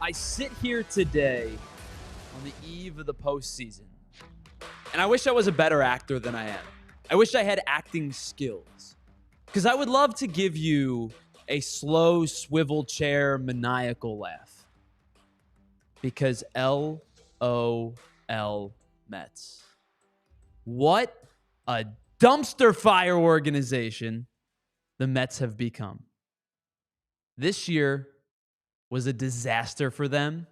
I sit here today on the eve of the postseason, and I wish I was a better actor than I am. I wish I had acting skills, because I would love to give you a slow swivel chair maniacal laugh. Because LOL Mets. What a dumpster fire organization the Mets have become. This year was a disaster for them,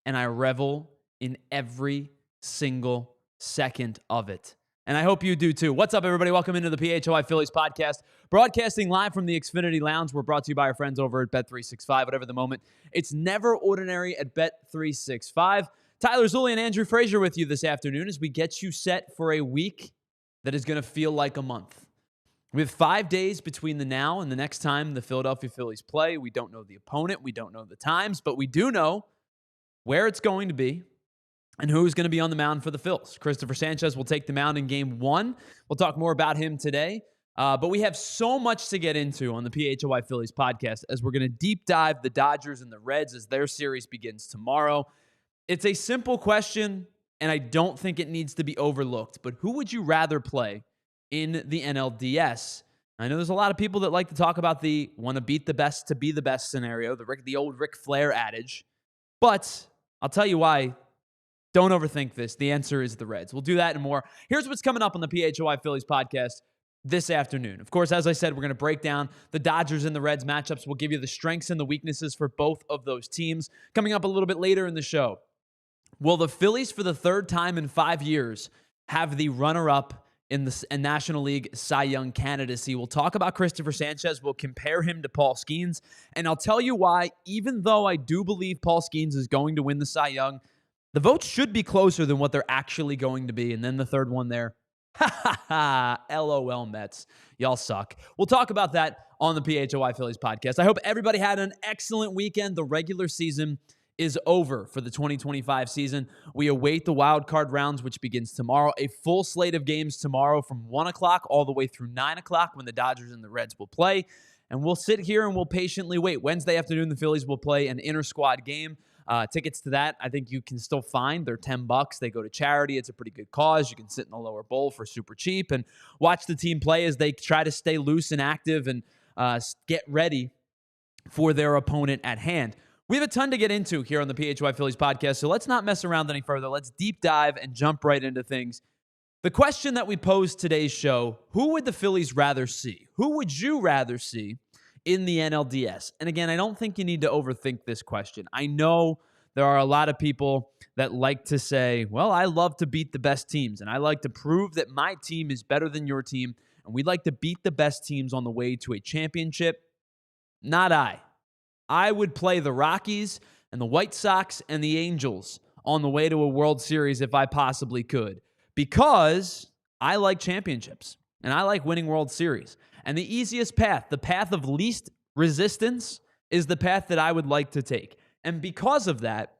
and I revel in every single second of it. And I hope you do too. What's up, everybody? Welcome into the PHLY Phillies Podcast, broadcasting live from the Xfinity Lounge. We're brought to you by our friends over at Bet365. Whatever the moment, it's never ordinary at Bet365. Tyler Zulli and Andrew Frazier with you this afternoon as we get you set for a week that is going to feel like a month. We have 5 days between the now and the next time the Philadelphia Phillies play. We don't know the opponent. We don't know the times, but we do know where it's going to be and who's going to be on the mound for the Phils. Cristopher Sánchez will take the mound in Game 1. We'll talk more about him today. But we have so much to get into on the PHLY Phillies podcast as we're going to deep dive the Dodgers and the Reds as their series begins tomorrow. It's a simple question, and I don't think it needs to be overlooked. But who would you rather play in the NLDS? I know there's a lot of people that like to talk about the want to beat the best to be the best scenario, the old Ric Flair adage. But I'll tell you why. Don't overthink this. The answer is the Reds. We'll do that and more. Here's what's coming up on the PHLY Phillies podcast this afternoon. Of course, as I said, we're going to break down the Dodgers and the Reds matchups. We'll give you the strengths and the weaknesses for both of those teams. Coming up a little bit later in the show, will the Phillies, for the third time in 5 years, have the runner-up in the National League Cy Young candidacy? We'll talk about Cristopher Sánchez. We'll compare him to Paul Skeens. And I'll tell you why, even though I do believe Paul Skeens is going to win the Cy Young, the votes should be closer than what they're actually going to be. And then the third one there, LOL Mets. Y'all suck. We'll talk about that on the PHLY Phillies podcast. I hope everybody had an excellent weekend. The regular season is over for the 2025 season. We await the wild card rounds, which begins tomorrow. A full slate of games tomorrow from 1 o'clock all the way through 9 o'clock when the Dodgers and the Reds will play. And we'll sit here and we'll patiently wait. Wednesday afternoon, the Phillies will play an inter-squad game. Tickets to that, I think you can still find. They're $10. They go to charity. It's a pretty good cause. You can sit in the lower bowl for super cheap and watch the team play as they try to stay loose and active and get ready for their opponent at hand. We have a ton to get into here on the PHLY Phillies podcast, so let's not mess around any further. Let's deep dive and jump right into things. The question that we posed today's show, who would the Phillies rather see? Who would you rather see in the NLDS? And again, I don't think you need to overthink this question. I know there are a lot of people that like to say, well, I love to beat the best teams, and I like to prove that my team is better than your team, and we'd like to beat the best teams on the way to a championship. Not I. I would play the Rockies and the White Sox and the Angels on the way to a World Series if I possibly could, because I like championships and I like winning World Series. And the easiest path, the path of least resistance, is the path that I would like to take. And because of that,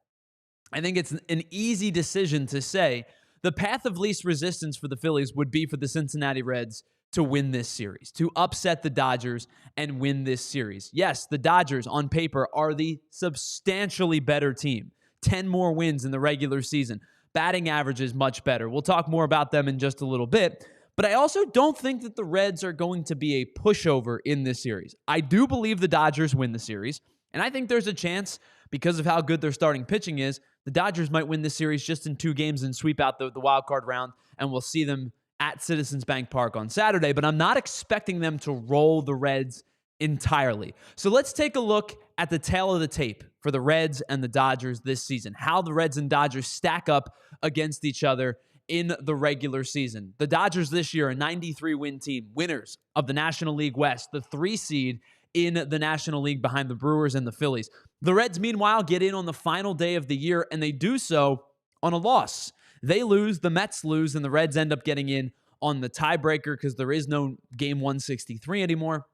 I think it's an easy decision to say the path of least resistance for the Phillies would be for the Cincinnati Reds to win this series, to upset the Dodgers and win this series. Yes, the Dodgers on paper are the substantially better team. 10 more wins in the regular season. Batting average is much better. We'll talk more about them in just a little bit. But I also don't think that the Reds are going to be a pushover in this series. I do believe the Dodgers win the series, and I think there's a chance, because of how good their starting pitching is, the Dodgers might win this series just in 2 games and sweep out the wild card round, and we'll see them at Citizens Bank Park on Saturday. But I'm not expecting them to roll the Reds entirely. So let's take a look at the tail of the tape for the Reds and the Dodgers this season, how the Reds and Dodgers stack up against each other in the regular season. The Dodgers this year, a 93-win team, winners of the National League West, the 3 seed in the National League behind the Brewers and the Phillies. The Reds, meanwhile, get in on the final day of the year, and they do so on a loss. They lose, the Mets lose, and the Reds end up getting in on the tiebreaker because there is no Game 163 anymore.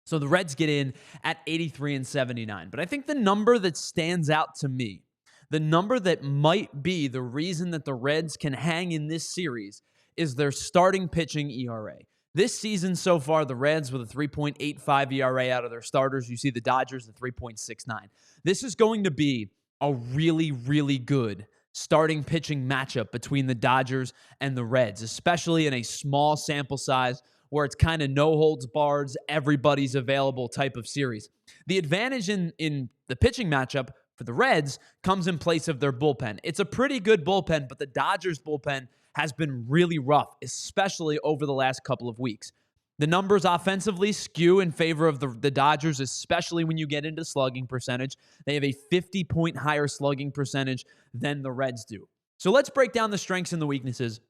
So the Reds get in at 83-79. But I think the number that stands out to me, the number that might be the reason that the Reds can hang in this series, is their starting pitching ERA. This season so far, the Reds with a 3.85 ERA out of their starters. You see the Dodgers at 3.69. This is going to be a really, really good starting pitching matchup between the Dodgers and the Reds, especially in a small sample size where it's kind of no holds barred, everybody's available type of series. The advantage in the pitching matchup for the Reds comes in place of their bullpen. It's a pretty good bullpen, but the Dodgers bullpen has been really rough, especially over the last couple of weeks. The numbers offensively skew in favor of the Dodgers, especially when you get into slugging percentage. They have a 50-point higher slugging percentage than the Reds do. So let's break down the strengths and the weaknesses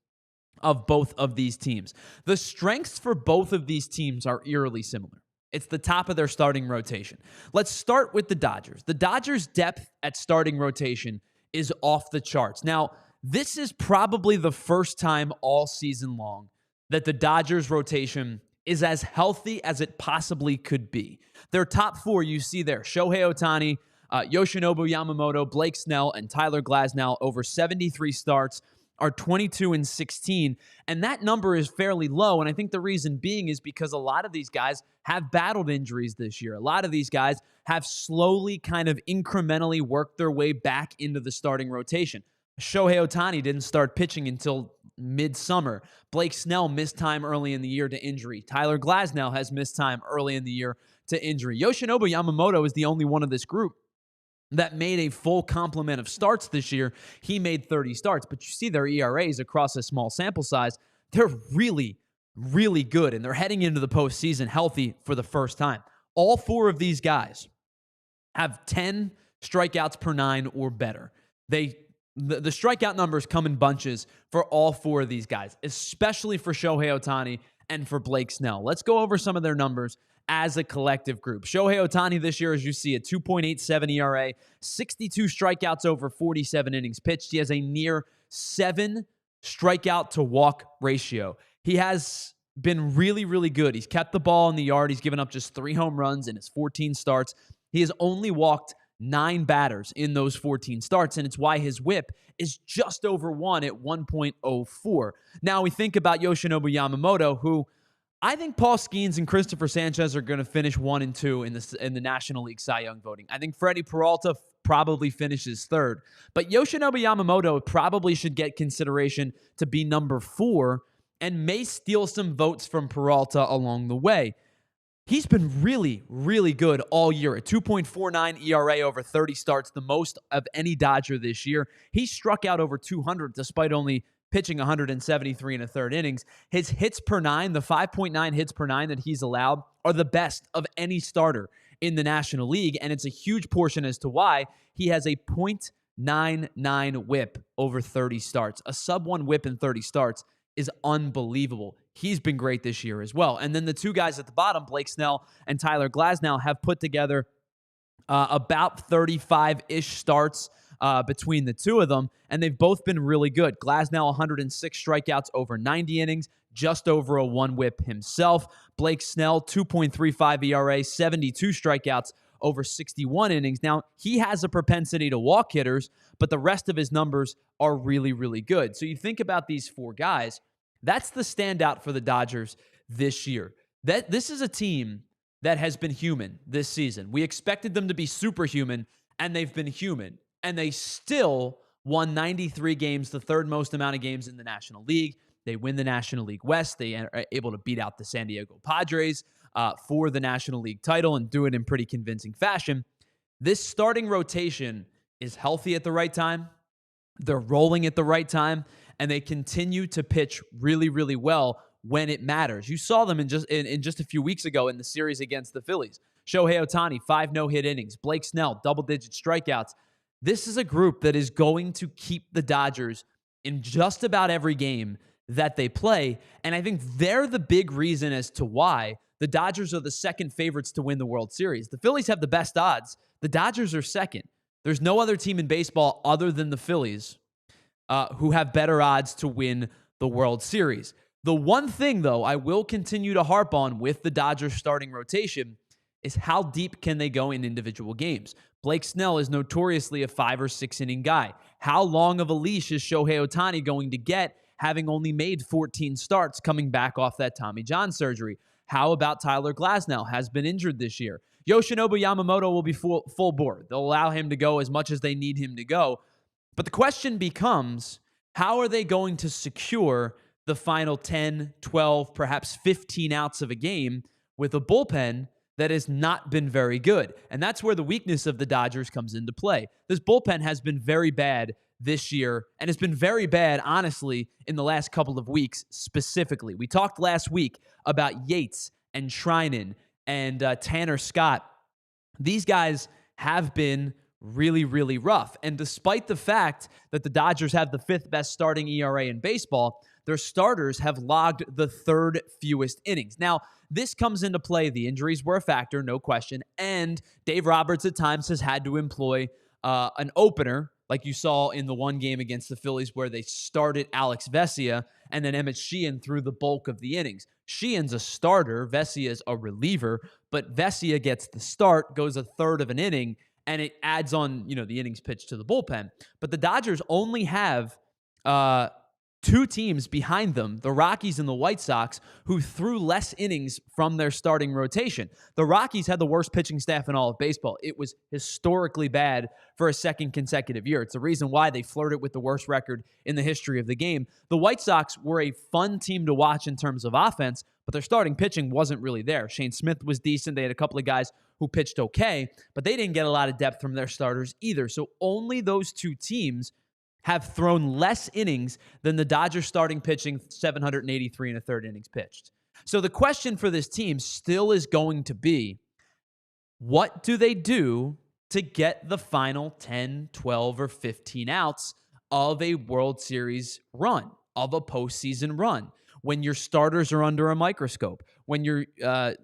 of both of these teams. The strengths for both of these teams are eerily similar. It's the top of their starting rotation. Let's start with the Dodgers. The Dodgers' depth at starting rotation is off the charts. Now, this is probably the first time all season long that the Dodgers' rotation is as healthy as it possibly could be. Their top four you see there: Shohei Ohtani, Yoshinobu Yamamoto, Blake Snell, and Tyler Glasnow, over 73 starts, are 22-16, and that number is fairly low, and I think the reason being is because a lot of these guys have battled injuries this year. A lot of these guys have slowly kind of incrementally worked their way back into the starting rotation. Shohei Ohtani didn't start pitching until midsummer. Blake Snell missed time early in the year to injury. Tyler Glasnow has missed time early in the year to injury. Yoshinobu Yamamoto is the only one of this group that made a full complement of starts this year. He made 30 starts, but you see their ERAs across a small sample size. They're really, really good, and they're heading into the postseason healthy for the first time. All four of these guys have 10 strikeouts per 9 or better. The strikeout numbers come in bunches for all four of these guys, especially for Shohei Ohtani and for Blake Snell. Let's go over some of their numbers as a collective group. Shohei Ohtani this year, as you see, a 2.87 ERA, 62 strikeouts over 47 innings pitched. He has a near 7 strikeout to walk ratio. He has been really, really good. He's kept the ball in the yard. He's given up just 3 home runs in his 14 starts. He has only walked 9 batters in those 14 starts, and it's why his whip is just over 1 at 1.04. Now we think about Yoshinobu Yamamoto, who I think Paul Skeens and Cristopher Sánchez are going to finish 1 and 2 in the National League Cy Young voting. I think Freddie Peralta probably finishes 3rd, but Yoshinobu Yamamoto probably should get consideration to be number 4 and may steal some votes from Peralta along the way. He's been really, really good all year. A 2.49 ERA over 30 starts, the most of any Dodger this year. He struck out over 200 despite only pitching 173 1/3 innings. His hits per 9, the 5.9 hits per 9 that he's allowed, are the best of any starter in the National League, and it's a huge portion as to why he has a .99 whip over 30 starts. A sub-1 whip in 30 starts is unbelievable. He's been great this year as well. And then the two guys at the bottom, Blake Snell and Tyler Glasnow, have put together about 35-ish starts between the two of them, and they've both been really good. Glasnow, 106 strikeouts over 90 innings, just over a 1 whip himself. Blake Snell, 2.35 ERA, 72 strikeouts over 61 innings. Now, he has a propensity to walk hitters, but the rest of his numbers are really, really good. So you think about these 4 guys, that's the standout for the Dodgers this year. This is a team that has been human this season. We expected them to be superhuman, and they've been human. And they still won 93 games, the 3rd most amount of games in the National League. They win the National League West. They are able to beat out the San Diego Padres for the National League title and do it in pretty convincing fashion. This starting rotation is healthy at the right time. They're rolling at the right time, and they continue to pitch really, really well when it matters. You saw them in just a few weeks ago in the series against the Phillies. Shohei Ohtani, 5 no-hit innings. Blake Snell, double-digit strikeouts. This is a group that is going to keep the Dodgers in just about every game that they play, and I think they're the big reason as to why the Dodgers are the second favorites to win the World Series. The Phillies have the best odds. The Dodgers are second. There's no other team in baseball other than the Phillies who have better odds to win the World Series. The one thing, though, I will continue to harp on with the Dodgers starting rotation is how deep can they go in individual games. Blake Snell is notoriously a 5 or 6 inning guy. How long of a leash is Shohei Ohtani going to get? having only made 14 starts coming back off that Tommy John surgery. How about Tyler Glasnow? Has been injured this year. Yoshinobu Yamamoto will be full board. They'll allow him to go as much as they need him to go. But the question becomes, how are they going to secure the final 10, 12, perhaps 15 outs of a game with a bullpen that has not been very good? And that's where the weakness of the Dodgers comes into play. This bullpen has been very bad this year, and it's been very bad, honestly, in the last couple of weeks specifically. We talked last week about Yates and Treinen and Tanner Scott. These guys have been really, really rough. And despite the fact that the Dodgers have the 5th best starting ERA in baseball, their starters have logged the 3rd fewest innings. Now, this comes into play. The injuries were a factor, no question. And Dave Roberts at times has had to employ an opener, like you saw in the one game against the Phillies where they started Alex Vesia and then Emmett Sheehan through the bulk of the innings. Sheehan's a starter, Vesia's a reliever, but Vesia gets the start, goes a third of an inning, and it adds on, the innings pitched to the bullpen. But the Dodgers only have 2 teams behind them, the Rockies and the White Sox, who threw less innings from their starting rotation. The Rockies had the worst pitching staff in all of baseball. It was historically bad for a second consecutive year. It's the reason why they flirted with the worst record in the history of the game. The White Sox were a fun team to watch in terms of offense, but their starting pitching wasn't really there. Shane Smith was decent. They had a couple of guys who pitched okay, but they didn't get a lot of depth from their starters either. So only those 2 teams have thrown less innings than the Dodgers starting pitching, 783 and a third innings pitched. So the question for this team still is going to be, what do they do to get the final 10, 12, or 15 outs of a World Series run, of a postseason run, when your starters are under a microscope, when your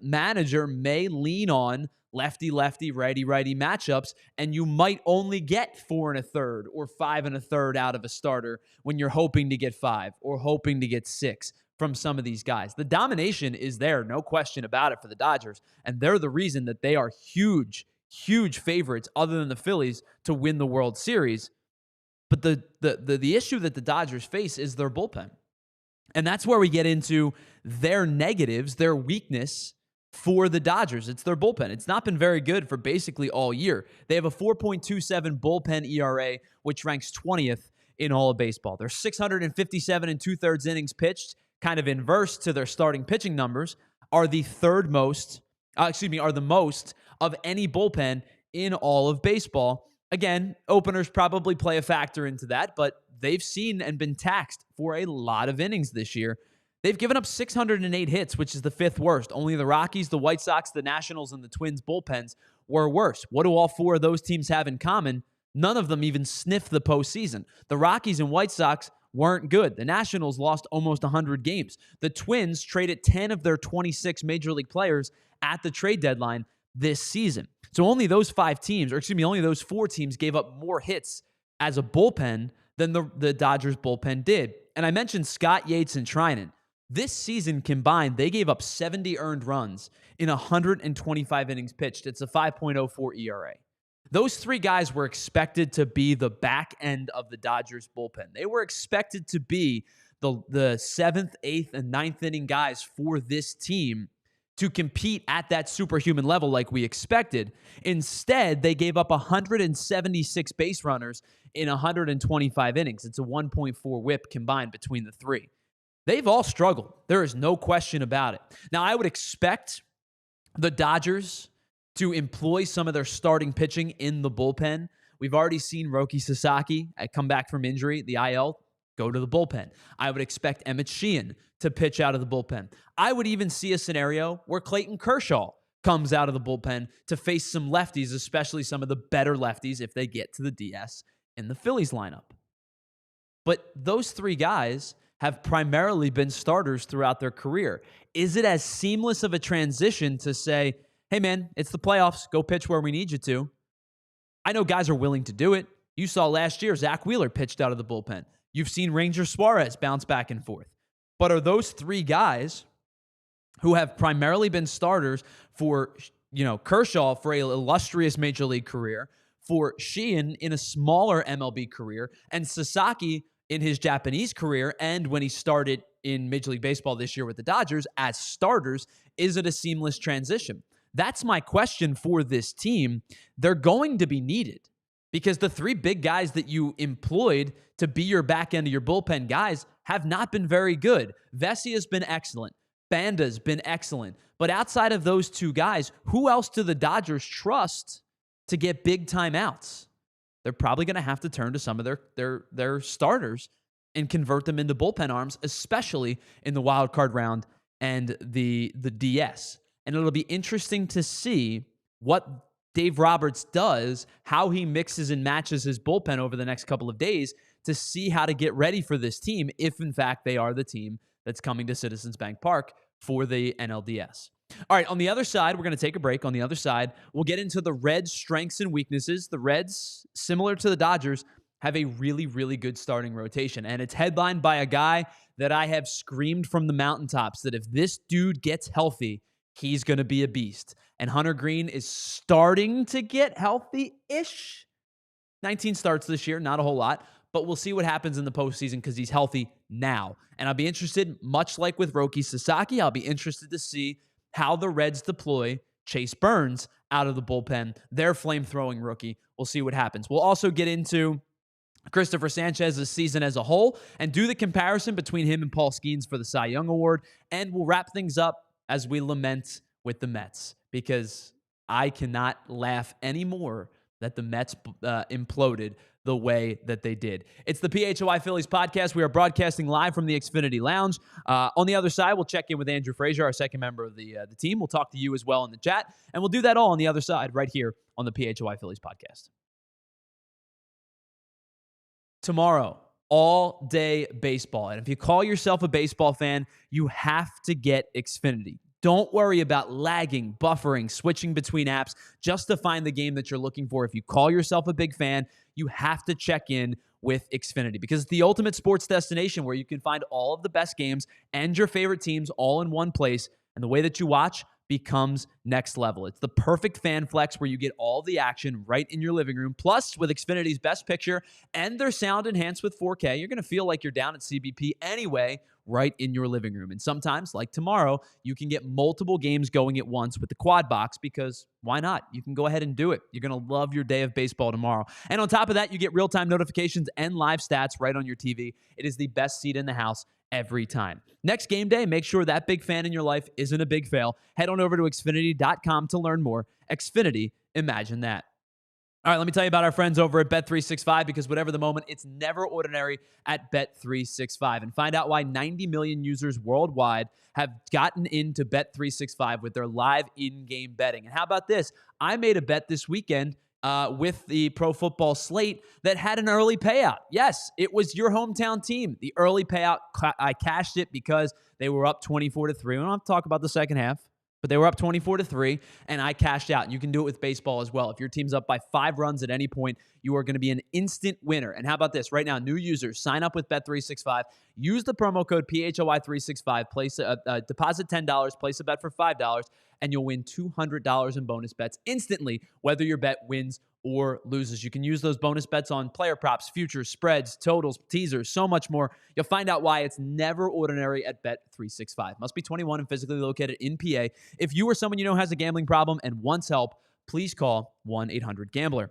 manager may lean on lefty-lefty, righty-righty matchups, and you might only get 4 1/3 or 5 1/3 out of a starter when you're hoping to get 5 or hoping to get 6 from some of these guys. The domination is there, no question about it, for the Dodgers, and they're the reason that they are huge, huge favorites, other than the Phillies, to win the World Series. But the issue that the Dodgers face is their bullpen. And that's where we get into their negatives, their weakness for the Dodgers. It's their bullpen. It's not been very good for basically all year. They have a 4.27 bullpen ERA, which ranks 20th in all of baseball. They're 657 and 2/3 innings pitched, kind of inverse to their starting pitching numbers, are the most of any bullpen in all of baseball. Again, openers probably play a factor into that, but they've seen and been taxed for a lot of innings this year. They've given up 608 hits, which is the 5th worst. Only the Rockies, the White Sox, the Nationals, and the Twins bullpens were worse. What do all 4 of those teams have in common? None of them even sniffed the postseason. The Rockies and White Sox weren't good. The Nationals lost almost 100 games. The Twins traded 10 of their 26 major league players at the trade deadline this season. So only those 4 teams gave up more hits as a bullpen than the Dodgers bullpen did. And I mentioned Scott, Yates, and Treinen. This season combined, they gave up 70 earned runs in 125 innings pitched. It's a 5.04 ERA. Those 3 guys were expected to be the back end of the Dodgers bullpen. They were expected to be the 7th, 8th, and 9th inning guys for this team to compete at that superhuman level like we expected. Instead, they gave up 176 base runners in 125 innings. It's a 1.4 whip combined between the 3. They've all struggled. There is no question about it. Now, I would expect the Dodgers to employ some of their starting pitching in the bullpen. We've already seen Roki Sasaki come back from injury, the IL, go to the bullpen. I would expect Emmett Sheehan to pitch out of the bullpen. I would even see a scenario where Clayton Kershaw comes out of the bullpen to face some lefties, especially some of the better lefties if they get to the DS in the Phillies lineup. But those 3 guys have primarily been starters throughout their career. Is it as seamless of a transition to say, hey man, it's the playoffs, go pitch where we need you to? I know guys are willing to do it. You saw last year, Zach Wheeler pitched out of the bullpen. You've seen Ranger Suarez bounce back and forth. But are those 3 guys who have primarily been starters for, Kershaw for an illustrious major league career, for Sheehan in a smaller MLB career, and Sasaki in his Japanese career and when he started in Major League Baseball this year with the Dodgers as starters. Is it a seamless transition? That's my question for this team. They're going to be needed because the three big guys that you employed to be your back end of your bullpen guys have not been very good. Vessia's been excellent. Banda's been excellent. But outside of those two guys, who else do the Dodgers trust to get big time outs? They're probably going to have to turn to some of their starters and convert them into bullpen arms, especially in the wild card round and the DS. And it'll be interesting to see what Dave Roberts does, how he mixes and matches his bullpen over the next couple of days to see how to get ready for this team if, in fact, they are the team that's coming to Citizens Bank Park for the NLDS. All right, on the other side, we're going to take a break. On the other side, we'll get into the Reds' strengths and weaknesses. The Reds, similar to the Dodgers, have a really, really good starting rotation, and it's headlined by a guy that I have screamed from the mountaintops that if this dude gets healthy, he's going to be a beast. And Hunter Greene is starting to get healthy-ish. 19 starts this year, not a whole lot, but we'll see what happens in the postseason because he's healthy now. And I'll be interested, much like with Roki Sasaki, I'll be interested to see how the Reds deploy Chase Burns out of the bullpen, their flame-throwing rookie. We'll see what happens. We'll also get into Cristopher Sanchez's season as a whole and do the comparison between him and Paul Skeens for the Cy Young Award. And we'll wrap things up as we lament with the Mets because I cannot laugh anymore that the Mets imploded the way that they did. It's the PHLY Phillies podcast. We are broadcasting live from the Xfinity Lounge. On the other side, we'll check in with Andrew Frazier, our second member of the team. We'll talk to you as well in the chat, and we'll do that all on the other side right here on the PHLY Phillies podcast. Tomorrow, all day baseball. And if you call yourself a baseball fan, you have to get Xfinity. Don't worry about lagging, buffering, switching between apps just to find the game that you're looking for. If you call yourself a big fan, you have to check in with Xfinity because it's the ultimate sports destination where you can find all of the best games and your favorite teams all in one place. And the way that you watch becomes next level. It's the perfect fan flex where you get all the action right in your living room. Plus, with Xfinity's best picture and their sound enhanced with 4K, you're going to feel like you're down at CBP anyway, right in your living room. And sometimes, like tomorrow, you can get multiple games going at once with the quad box because why not? You can go ahead and do it. You're going to love your day of baseball tomorrow. And on top of that, you get real-time notifications and live stats right on your TV. It is the best seat in the house every time. Next game day, make sure that big fan in your life isn't a big fail. Head on over to Xfinity.com to learn more. Xfinity, imagine that. All right, let me tell you about our friends over at Bet365 because whatever the moment, it's never ordinary at Bet365. And find out why 90 million users worldwide have gotten into Bet365 with their live in-game betting. And how about this? I made a bet this weekend with the pro football slate that had an early payout. Yes, it was your hometown team. The early payout, I cashed it because they were up 24-3. We don't have to talk about the second half. But they were up 24-3, and I cashed out. And you can do it with baseball as well. If your team's up by 5 runs at any point, you are going to be an instant winner. And how about this? Right now, new users, sign up with Bet365. Use the promo code PHLY365. Place deposit $10, place a bet for $5, and you'll win $200 in bonus bets instantly, whether your bet wins or loses. You can use those bonus bets on player props, futures, spreads, totals, teasers, so much more. You'll find out why it's never ordinary at Bet365. Must be 21 and physically located in PA. If you or someone you know has a gambling problem and wants help, please call 1-800-GAMBLER.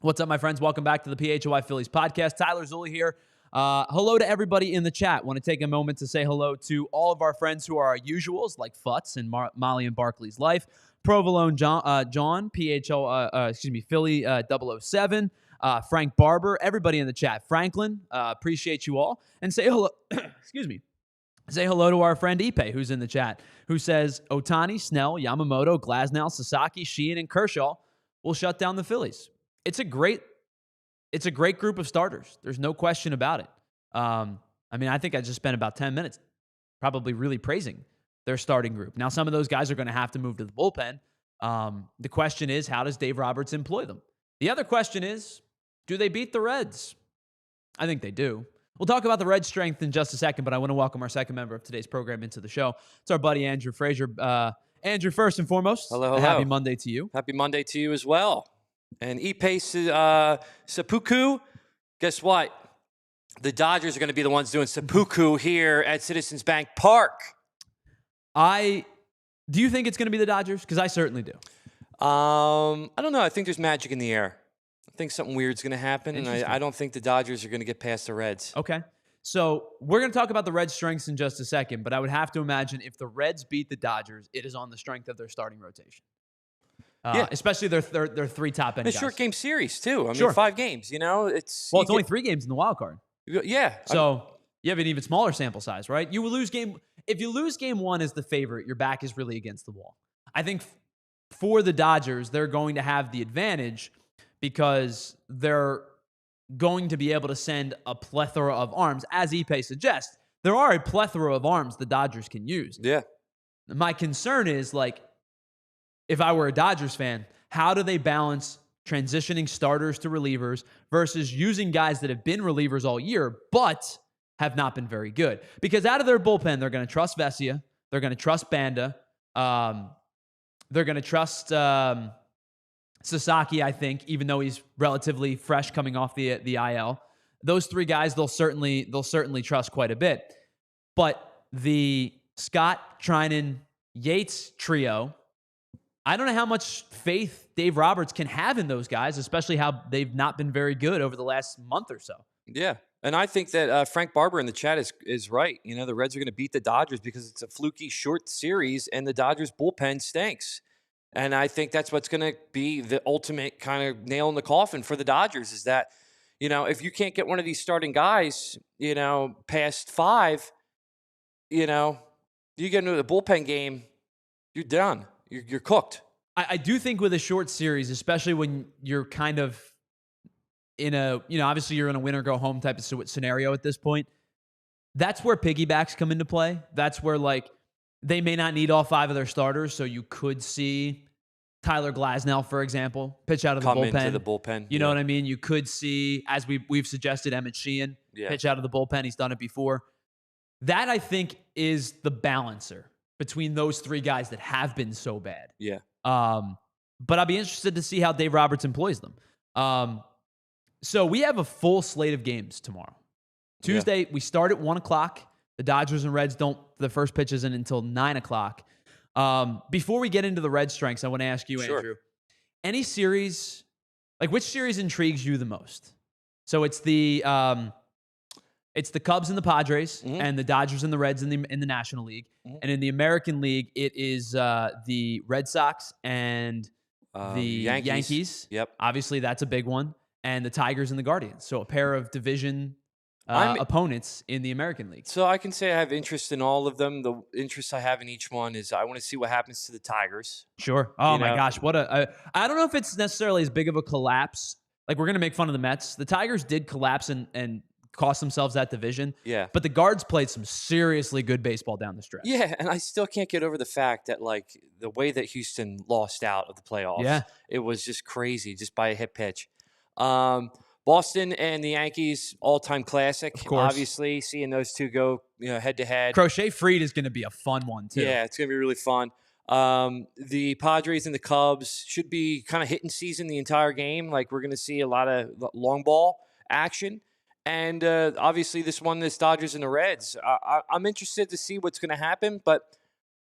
What's up, my friends? Welcome back to the PHLY Phillies podcast. Tyler Zulli here. Hello to everybody in the chat. Want to take a moment to say hello to all of our friends who are our usuals, like Futz and Molly and Barkley's Life, Provolone John, Philly 007, Frank Barber, everybody in the chat. Franklin, appreciate you all. And say hello, say hello to our friend Ipe, who's in the chat, who says Ohtani, Snell, Yamamoto, Glasnow, Sasaki, Sheehan, and Kershaw will shut down the Phillies. It's a great group of starters. There's no question about it. I think I just spent about 10 minutes probably really praising their starting group. Now, some of those guys are going to have to move to the bullpen. The question is, how does Dave Roberts employ them? The other question is, do they beat the Reds? I think they do. We'll talk about the Reds' strength in just a second, but I want to welcome our second member of today's program into the show. It's our buddy Andrew Frazier. Andrew, first and foremost, hello. Happy Monday to you. Happy Monday to you as well. And Ipe Seppuku, guess what? the Dodgers are going to be the ones doing seppuku here at Citizens Bank Park. Do you think it's going to be the Dodgers? Because I certainly do. I don't know. I think there's magic in the air. I think something weird's going to happen, and I don't think the Dodgers are going to get past the Reds. Okay. So we're going to talk about the Reds' strengths in just a second, but I would have to imagine if the Reds beat the Dodgers, it is on the strength of their starting rotation. Especially their three top end guys. A short game series, too. I mean, Sure. 5 games, It's only 3 games in the wild card. Yeah. So you have an even smaller sample size, right? If you lose game 1 as the favorite, your back is really against the wall. I think for the Dodgers, they're going to have the advantage because they're going to be able to send a plethora of arms. As Ipe suggests, there are a plethora of arms the Dodgers can use. Yeah. My concern is, if I were a Dodgers fan, how do they balance transitioning starters to relievers versus using guys that have been relievers all year but have not been very good? Because out of their bullpen, they're going to trust Vesia. They're going to trust Banda. They're going to trust Sasaki, I think, even though he's relatively fresh coming off the IL. Those 3 guys, they'll certainly trust quite a bit. But the Scott, Trinan, Yates trio, I don't know how much faith Dave Roberts can have in those guys, especially how they've not been very good over the last month or so. Yeah. And I think that Frank Barber in the chat is right. The Reds are going to beat the Dodgers because it's a fluky short series and the Dodgers bullpen stinks. And I think that's what's going to be the ultimate kind of nail in the coffin for the Dodgers is that, if you can't get one of these starting guys, past 5, you get into the bullpen game, you're done. You're cooked. I do think with a short series, especially when you're kind of in a, obviously you're in a win or go home type of scenario at this point, that's where piggybacks come into play. That's where, they may not need all 5 of their starters, so you could see Tyler Glasnow, for example, pitch out of the bullpen. Come into the bullpen. You know what I mean? You could see, as we've suggested, Emmett Sheehan pitch out of the bullpen. He's done it before. That, I think, is the balancer between those 3 guys that have been so bad. Yeah. But I'll be interested to see how Dave Roberts employs them. So we have a full slate of games tomorrow. Tuesday, we start at 1 o'clock. The Dodgers and Reds the first pitch isn't until 9 o'clock. Before we get into the Red strengths, I want to ask you, Andrew, any series, which series intrigues you the most? So it's the Cubs and the Padres, and the Dodgers and the Reds in the National League. And in the American League, it is the Red Sox and the Yankees. Yep. Obviously, that's a big one. And the Tigers and the Guardians. So a pair of division opponents in the American League. So I can say I have interest in all of them. The interest I have in each one is I want to see what happens to the Tigers. Sure. Oh, my gosh. I don't know if it's necessarily as big of a collapse. We're going to make fun of the Mets. The Tigers did collapse and cost themselves that division. Yeah. But the Guards played some seriously good baseball down the stretch. Yeah, and I still can't get over the fact that, the way that Houston lost out of the playoffs, it was just crazy, just by a hit pitch. Boston and the Yankees, all-time classic. Of course. Obviously, seeing those 2 go, head-to-head. Crochet Freed is going to be a fun one, too. Yeah, it's going to be really fun. The Padres and the Cubs should be kind of hitting season the entire game. We're going to see a lot of long ball action. And obviously, this Dodgers and the Reds. I'm interested to see what's going to happen, but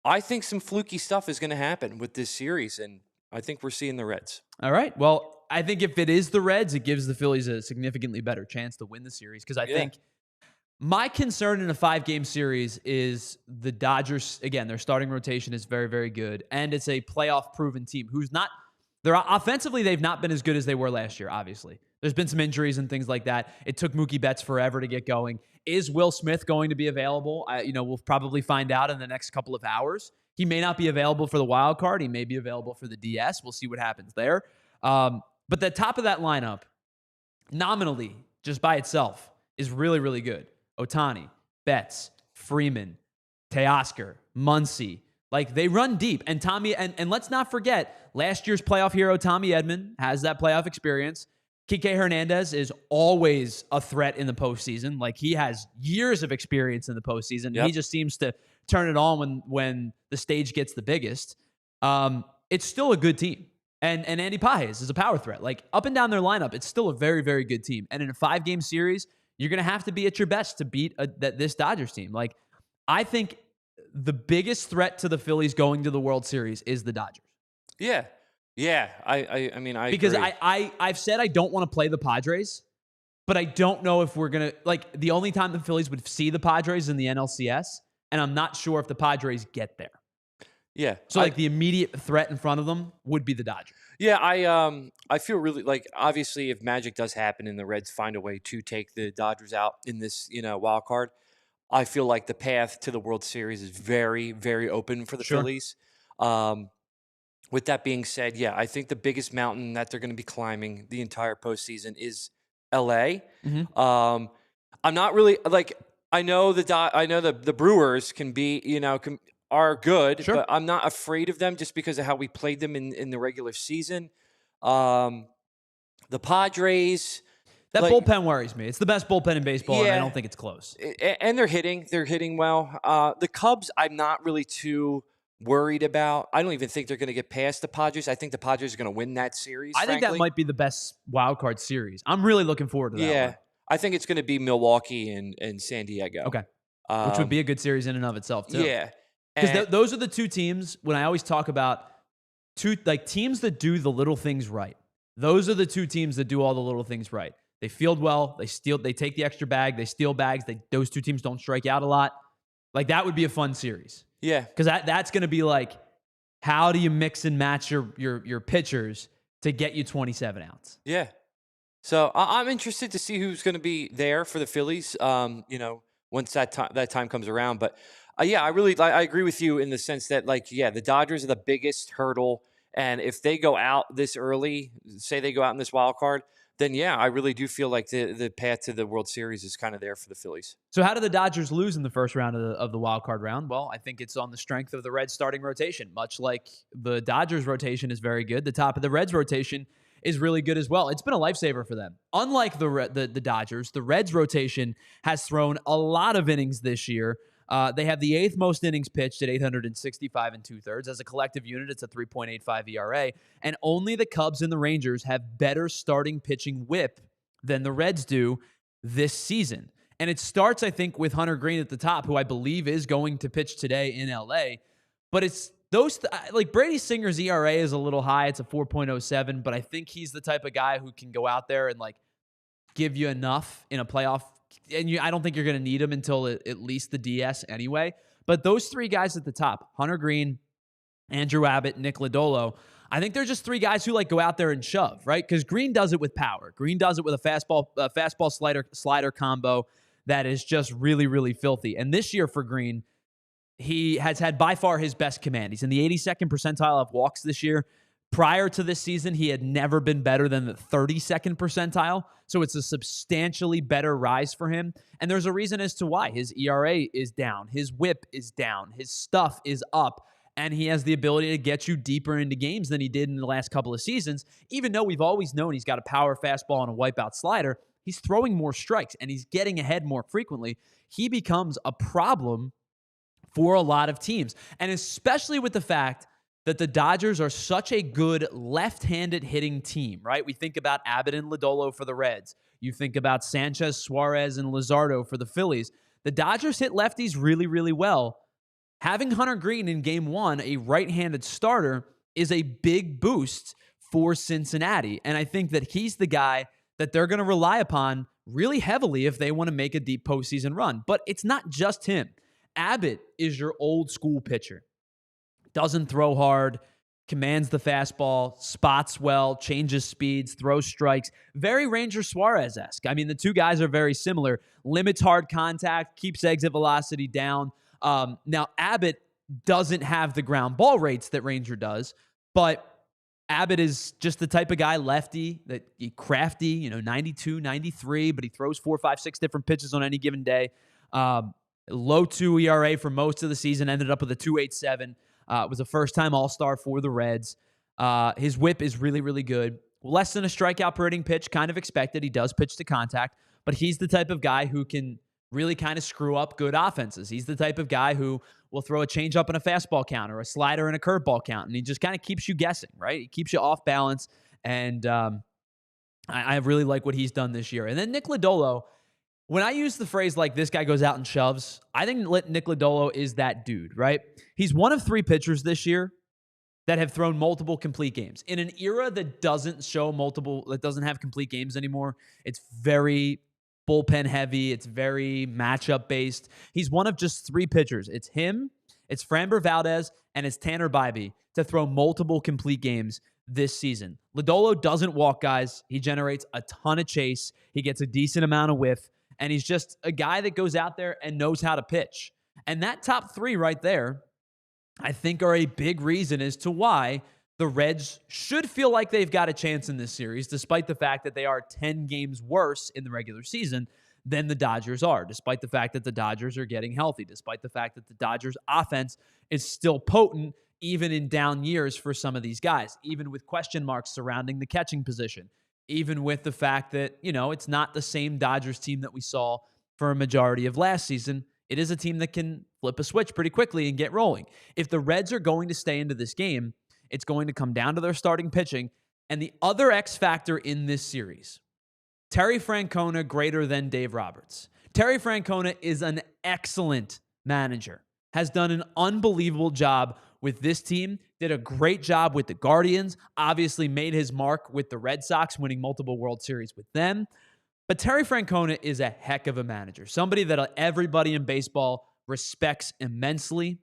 I think some fluky stuff is going to happen with this series, and I think we're seeing the Reds. All right. Well, I think if it is the Reds, it gives the Phillies a significantly better chance to win the series because I think my concern in a 5-game series is the Dodgers, again, their starting rotation is very, very good, and it's a playoff-proven team who's not – offensively, they've not been as good as they were last year, obviously. There's been some injuries and things like that. It took Mookie Betts forever to get going. Is Will Smith going to be available? We'll probably find out in the next couple of hours. He may not be available for the wild card. He may be available for the DS. We'll see what happens there. But the top of that lineup, nominally, just by itself, is really, really good. Ohtani, Betts, Freeman, Teoscar, Muncy. They run deep. And Tommy, and let's not forget, last year's playoff hero, Tommy Edman, has that playoff experience. Kike Hernandez is always a threat in the postseason. He has years of experience in the postseason. Yep. He just seems to turn it on when the stage gets the biggest. It's still a good team. And Andy Pages is a power threat. Up and down their lineup, it's still a very, very good team. And in a 5-game series, you're going to have to be at your best to beat this Dodgers team. Like, I think the biggest threat to the Phillies going to the World Series is the Dodgers. Yeah. Yeah. I mean, I because agree. I've said I don't want to play the Padres, but I don't know if we're going to, like, the only time the Phillies would see the Padres is in the NLCS, and I'm not sure if the Padres get there. Yeah. So, like, the immediate threat in front of them would be the Dodgers. Yeah, I feel really like, obviously, if magic does happen and the Reds find a way to take the Dodgers out in this, wild card, I feel like the path to the World Series is very, very open for the Phillies. With that being said, yeah, I think the biggest mountain that they're going to be climbing the entire postseason is LA. I'm not really like, I know the Brewers can be, are good, but I'm not afraid of them just because of how we played them in the regular season. The Padres, that bullpen worries me. It's the best bullpen in baseball, and I don't think it's close. And they're hitting well. The Cubs, I'm not really too worried about. I don't even think they're going to get past the Padres. I think the Padres are going to win that series. I think that might be the best wild card series. I'm really looking forward to that. Yeah, one. I think it's going to be Milwaukee and San Diego. Okay, which would be a good series in and of itself too. Yeah, because those are the two teams. When I always talk about teams that do the little things right, those are the two teams that do all the little things right. They field well. They take the extra bag. They steal bags. Those two teams don't strike out a lot. Like, that would be a fun series. Yeah, because that's going to be like, how do you mix and match your pitchers to get you 27 outs? Yeah. So I'm interested to see who's going to be there for the Phillies. Once that time comes around. But yeah, I agree with you in the sense that, like, yeah, the Dodgers are the biggest hurdle, and if they go out this early, say they go out in this wild card, then yeah, I really do feel like the path to the World Series is kind of there for the Phillies. So how did the Dodgers lose in the first round of the wild card round? Well, I think it's on the strength of the Reds starting rotation. Much like the Dodgers rotation is very good, the top of the Reds rotation is really good as well. It's been a lifesaver for them. Unlike the Dodgers, the Reds rotation has thrown a lot of innings this year. They have the 8th most innings pitched at 865 2/3. As a collective unit, it's a 3.85 ERA. And only the Cubs and the Rangers have better starting pitching whip than the Reds do this season. And it starts, I think, with Hunter Greene at the top, who I believe is going to pitch today in LA. But it's those, like, Brady Singer's ERA is a little high. It's a 4.07, but I think he's the type of guy who can go out there and, like, give you enough in a playoff. And I don't think you're going to need him until at least the DS anyway. But those three guys at the top, Hunter Greene, Andrew Abbott, Nick Lodolo, I think they're just three guys who, like, go out there and shove, right? Because Greene does it with power. Greene does it with a fastball slider combo that is just really, really filthy. And this year for Greene, he has had by far his best command. He's in the 82nd percentile of walks this year. Prior to this season, he had never been better than the 32nd percentile. So it's a substantially better rise for him. And there's a reason as to why. His ERA is down. His whip is down. His stuff is up. And he has the ability to get you deeper into games than he did in the last couple of seasons. Even though we've always known he's got a power fastball and a wipeout slider, he's throwing more strikes and he's getting ahead more frequently. He becomes a problem for a lot of teams. And especially with the fact that the Dodgers are such a good left-handed hitting team, right? We think about Abbott and Lodolo for the Reds. You think about Sanchez, Suarez, and Luzardo for the Phillies. The Dodgers hit lefties really, really well. Having Hunter Greene in Game 1, a right-handed starter, is a big boost for Cincinnati. And I think that he's the guy that they're going to rely upon really heavily if they want to make a deep postseason run. But it's not just him. Abbott is your old-school pitcher. Doesn't throw hard, commands the fastball, spots well, changes speeds, throws strikes. Very Ranger Suarez-esque. I mean, the two guys are very similar. Limits hard contact, keeps exit velocity down. Now, Abbott doesn't have the ground ball rates that Ranger does, but Abbott is just the type of guy, lefty, that crafty, 92, 93, but he throws 4, 5, 6 different pitches on any given day. Low 2 ERA for most of the season, ended up with a 2.87. Was a first-time All-Star for the Reds. His whip is really, really good. Less than a strikeout per inning pitch, kind of expected. He does pitch to contact, but he's the type of guy who can really kind of screw up good offenses. He's the type of guy who will throw a changeup and a fastball count or a slider and a curveball count, and he just kind of keeps you guessing, right? He keeps you off balance, and I really like what he's done this year. And then Nick Lodolo, when I use the phrase like this guy goes out and shoves, I think Nick Lodolo is that dude, right? He's one of 3 pitchers this year that have thrown multiple complete games. In an era that doesn't have complete games anymore, it's very bullpen heavy, it's very matchup based. He's one of just 3 pitchers. It's him, it's Framber Valdez, and it's Tanner Bybee to throw multiple complete games this season. Lodolo doesn't walk guys. He generates a ton of chase. He gets a decent amount of whiff, and he's just a guy that goes out there and knows how to pitch. And that top 3 right there, I think, are a big reason as to why the Reds should feel like they've got a chance in this series, despite the fact that they are 10 games worse in the regular season than the Dodgers are, despite the fact that the Dodgers are getting healthy, despite the fact that the Dodgers offense is still potent, even in down years for some of these guys, even with question marks surrounding the catching position, even with the fact that, it's not the same Dodgers team that we saw for a majority of last season. It is a team that can flip a switch pretty quickly and get rolling. If the Reds are going to stay into this game, it's going to come down to their starting pitching. And the other X factor in this series, Terry Francona greater than Dave Roberts. Terry Francona is an excellent manager, has done an unbelievable job with this team, did a great job with the Guardians, obviously made his mark with the Red Sox, winning multiple World Series with them. But Terry Francona is a heck of a manager, somebody that everybody in baseball respects immensely.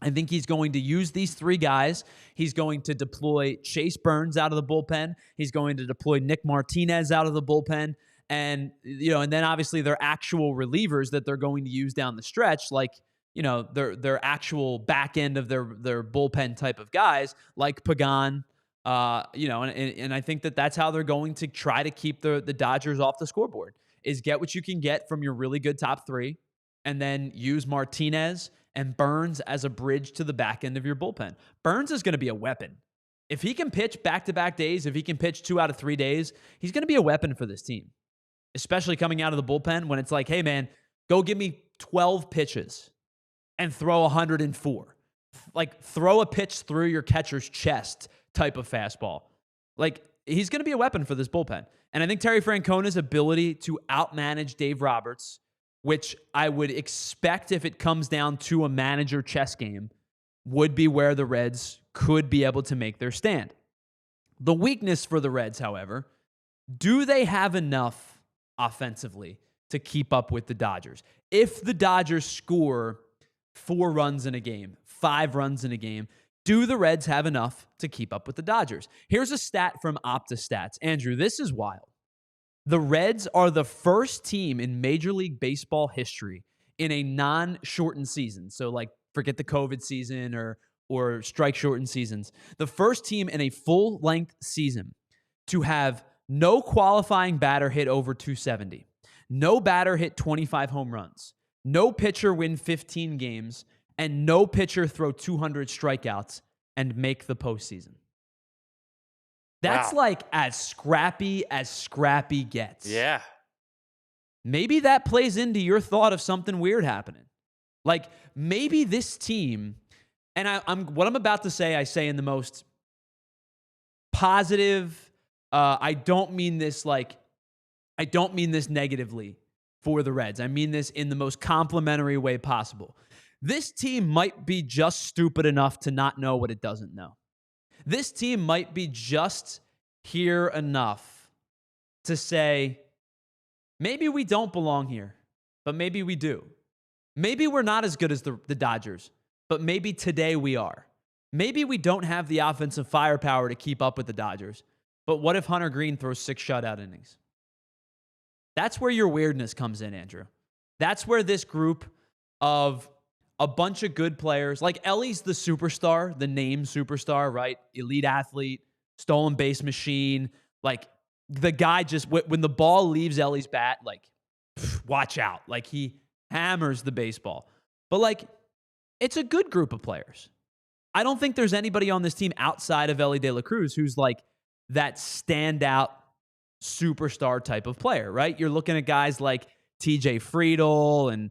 I think he's going to use these 3 guys. He's going to deploy Chase Burns out of the bullpen. He's going to deploy Nick Martinez out of the bullpen. And, and then obviously their actual relievers that they're going to use down the stretch, like, their actual back end of their bullpen type of guys, like Pagan, and I think that's how they're going to try to keep the Dodgers off the scoreboard, is get what you can get from your really good top 3, and then use Martinez and Burns as a bridge to the back end of your bullpen. Burns is going to be a weapon. If he can pitch back-to-back days, if he can pitch 2 out of 3 days, he's going to be a weapon for this team, especially coming out of the bullpen when it's like, hey, man, go give me 12 pitches and throw 104. Like, throw a pitch through your catcher's chest type of fastball. Like, he's going to be a weapon for this bullpen. And I think Terry Francona's ability to outmanage Dave Roberts, which I would expect if it comes down to a manager chess game, would be where the Reds could be able to make their stand. The weakness for the Reds, however, do they have enough offensively to keep up with the Dodgers? If the Dodgers score 4 runs in a game, 5 runs in a game, do the Reds have enough to keep up with the Dodgers? Here's a stat from OptaStats. Andrew, this is wild. The Reds are the first team in Major League Baseball history in a non-shortened season. So, like, forget the COVID season or strike-shortened seasons. The first team in a full-length season to have no qualifying batter hit over 270, no batter hit 25 home runs, no pitcher win 15 games, and no pitcher throw 200 strikeouts and make the postseason. That's like as scrappy gets. Yeah. Maybe that plays into your thought of something weird happening. Like, maybe this team, and what I'm about to say, I say in the most positive, I don't mean this negatively for the Reds. I mean this in the most complimentary way possible. This team might be just stupid enough to not know what it doesn't know. This team might be just here enough to say, maybe we don't belong here, but maybe we do. Maybe we're not as good as the Dodgers, but maybe today we are. Maybe we don't have the offensive firepower to keep up with the Dodgers, but what if Hunter Green throws 6 shutout innings? That's where your weirdness comes in, Andrew. That's where this group of a bunch of good players, like Ellie's the superstar, the name superstar, right? Elite athlete, stolen base machine. Like, the guy just, when the ball leaves Ellie's bat, like, watch out. Like, he hammers the baseball. But, like, it's a good group of players. I don't think there's anybody on this team outside of Ellie De La Cruz who's like that standout superstar type of player, right? You're looking at guys like TJ Friedel and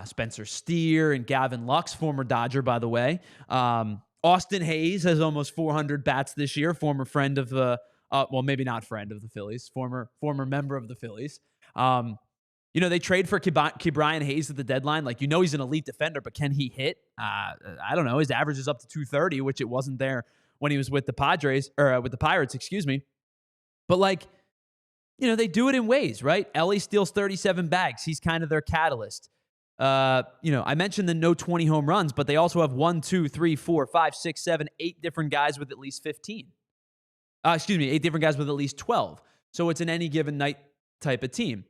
Spencer Steer and Gavin Lux, former Dodger, by the way. Austin Hayes has almost 400 bats this year, former friend of the, well, maybe not friend of the Phillies, former member of the Phillies. You know, they trade for Ke'Bryan Hayes at the deadline. Like, you know, he's an elite defender, but can he hit? I don't know. His average is up to 230, which it wasn't there when he was with the with the Pirates, excuse me. But like, you know, they do it in ways, right? Ellie steals 37 bags. He's kind of their catalyst. You know, I mentioned the no 20 home runs, but they also have 1, 2, 3, 4, 5, 6, 7, 8 different guys with at least 15. 8 different guys with at least 12. So it's an any given night type of team.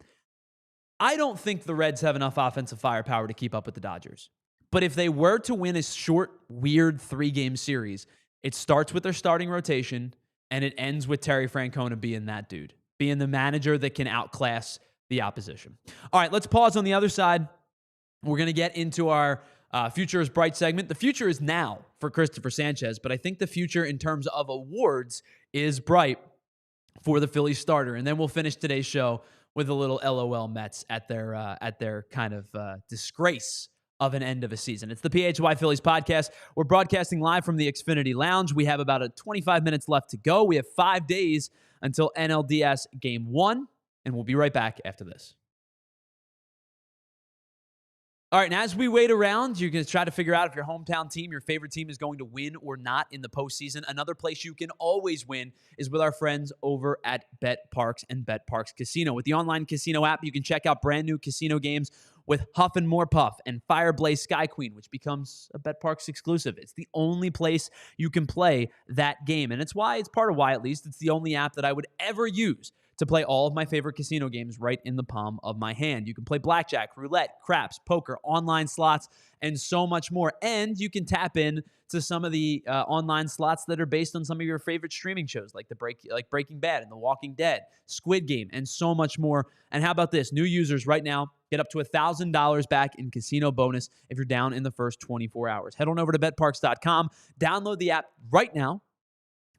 I don't think the Reds have enough offensive firepower to keep up with the Dodgers. But if they were to win a short, weird 3-game series, it starts with their starting rotation, and it ends with Terry Francona being that dude, being the manager that can outclass the opposition. All right, let's pause on the other side. We're going to get into our Future is Bright segment. The future is now for Cristopher Sánchez, but I think the future in terms of awards is bright for the Phillies starter. And then we'll finish today's show with a little LOL Mets at their kind of disgrace of an end of a season. It's the PHLY Phillies Podcast. We're broadcasting live from the Xfinity Lounge. We have about 25 minutes left to go. We have 5 days until NLDS Game 1, and we'll be right back after this. All right, and as we wait around, you're going to try to figure out if your hometown team, your favorite team, is going to win or not in the postseason. Another place you can always win is with our friends over at BetParx and BetParx Casino. With the online casino app, you can check out brand new casino games with Huff and More Puff and Fireblaze Sky Queen, which becomes a BetParx exclusive. It's the only place you can play that game, and it's part of why, at least, it's the only app that I would ever use to play all of my favorite casino games right in the palm of my hand. You can play blackjack, roulette, craps, poker, online slots, and so much more. And you can tap in to some of the online slots that are based on some of your favorite streaming shows, like Breaking Bad and The Walking Dead, Squid Game, and so much more. And how about this? New users right now get up to $1,000 back in casino bonus if you're down in the first 24 hours. Head on over to betparx.com, download the app right now,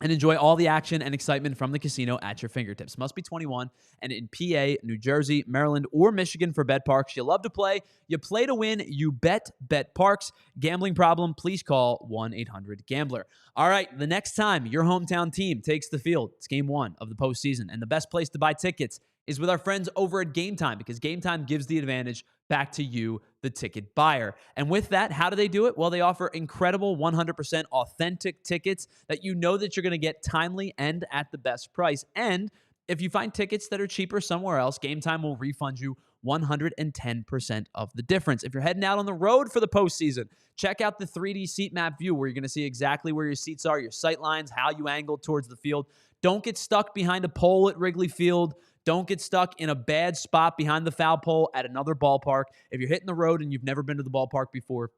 and enjoy all the action and excitement from the casino at your fingertips. Must be 21 and in PA, New Jersey, Maryland, or Michigan for BetParx. You love to play. You play to win. You bet BetParx. Gambling problem? Please call 1-800-GAMBLER. All right, the next time your hometown team takes the field, it's Game 1 of the postseason. And the best place to buy tickets is with our friends over at Game Time, because Game Time gives the advantage back to you, the ticket buyer. And with that, how do they do it? Well, they offer incredible 100% authentic tickets that you know that you're going to get timely and at the best price. And if you find tickets that are cheaper somewhere else, Game Time will refund you 110% of the difference. If you're heading out on the road for the postseason, check out the 3D seat map view, where you're going to see exactly where your seats are, your sight lines, how you angle towards the field. Don't get stuck behind a pole at Wrigley Field. Don't get stuck in a bad spot behind the foul pole at another ballpark. If you're hitting the road and you've never been to the ballpark before,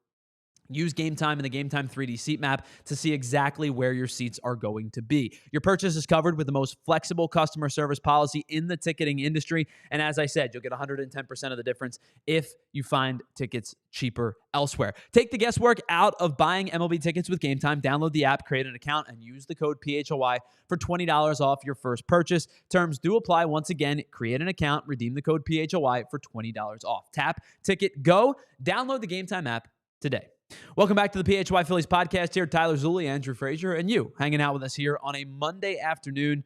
use Game Time and the Game Time 3D seat map to see exactly where your seats are going to be. Your purchase is covered with the most flexible customer service policy in the ticketing industry. And as I said, you'll get 110% of the difference if you find tickets cheaper elsewhere. Take the guesswork out of buying MLB tickets with Game Time. Download the app, create an account, and use the code PHLY for $20 off your first purchase. Terms do apply. Once again, create an account, redeem the code PHLY for $20 off. Tap, ticket, go. Download the Game Time app today. Welcome back to the PHLY Phillies Podcast. Here, Tyler Zulli, Andrew Frazier, and you hanging out with us here on a Monday afternoon.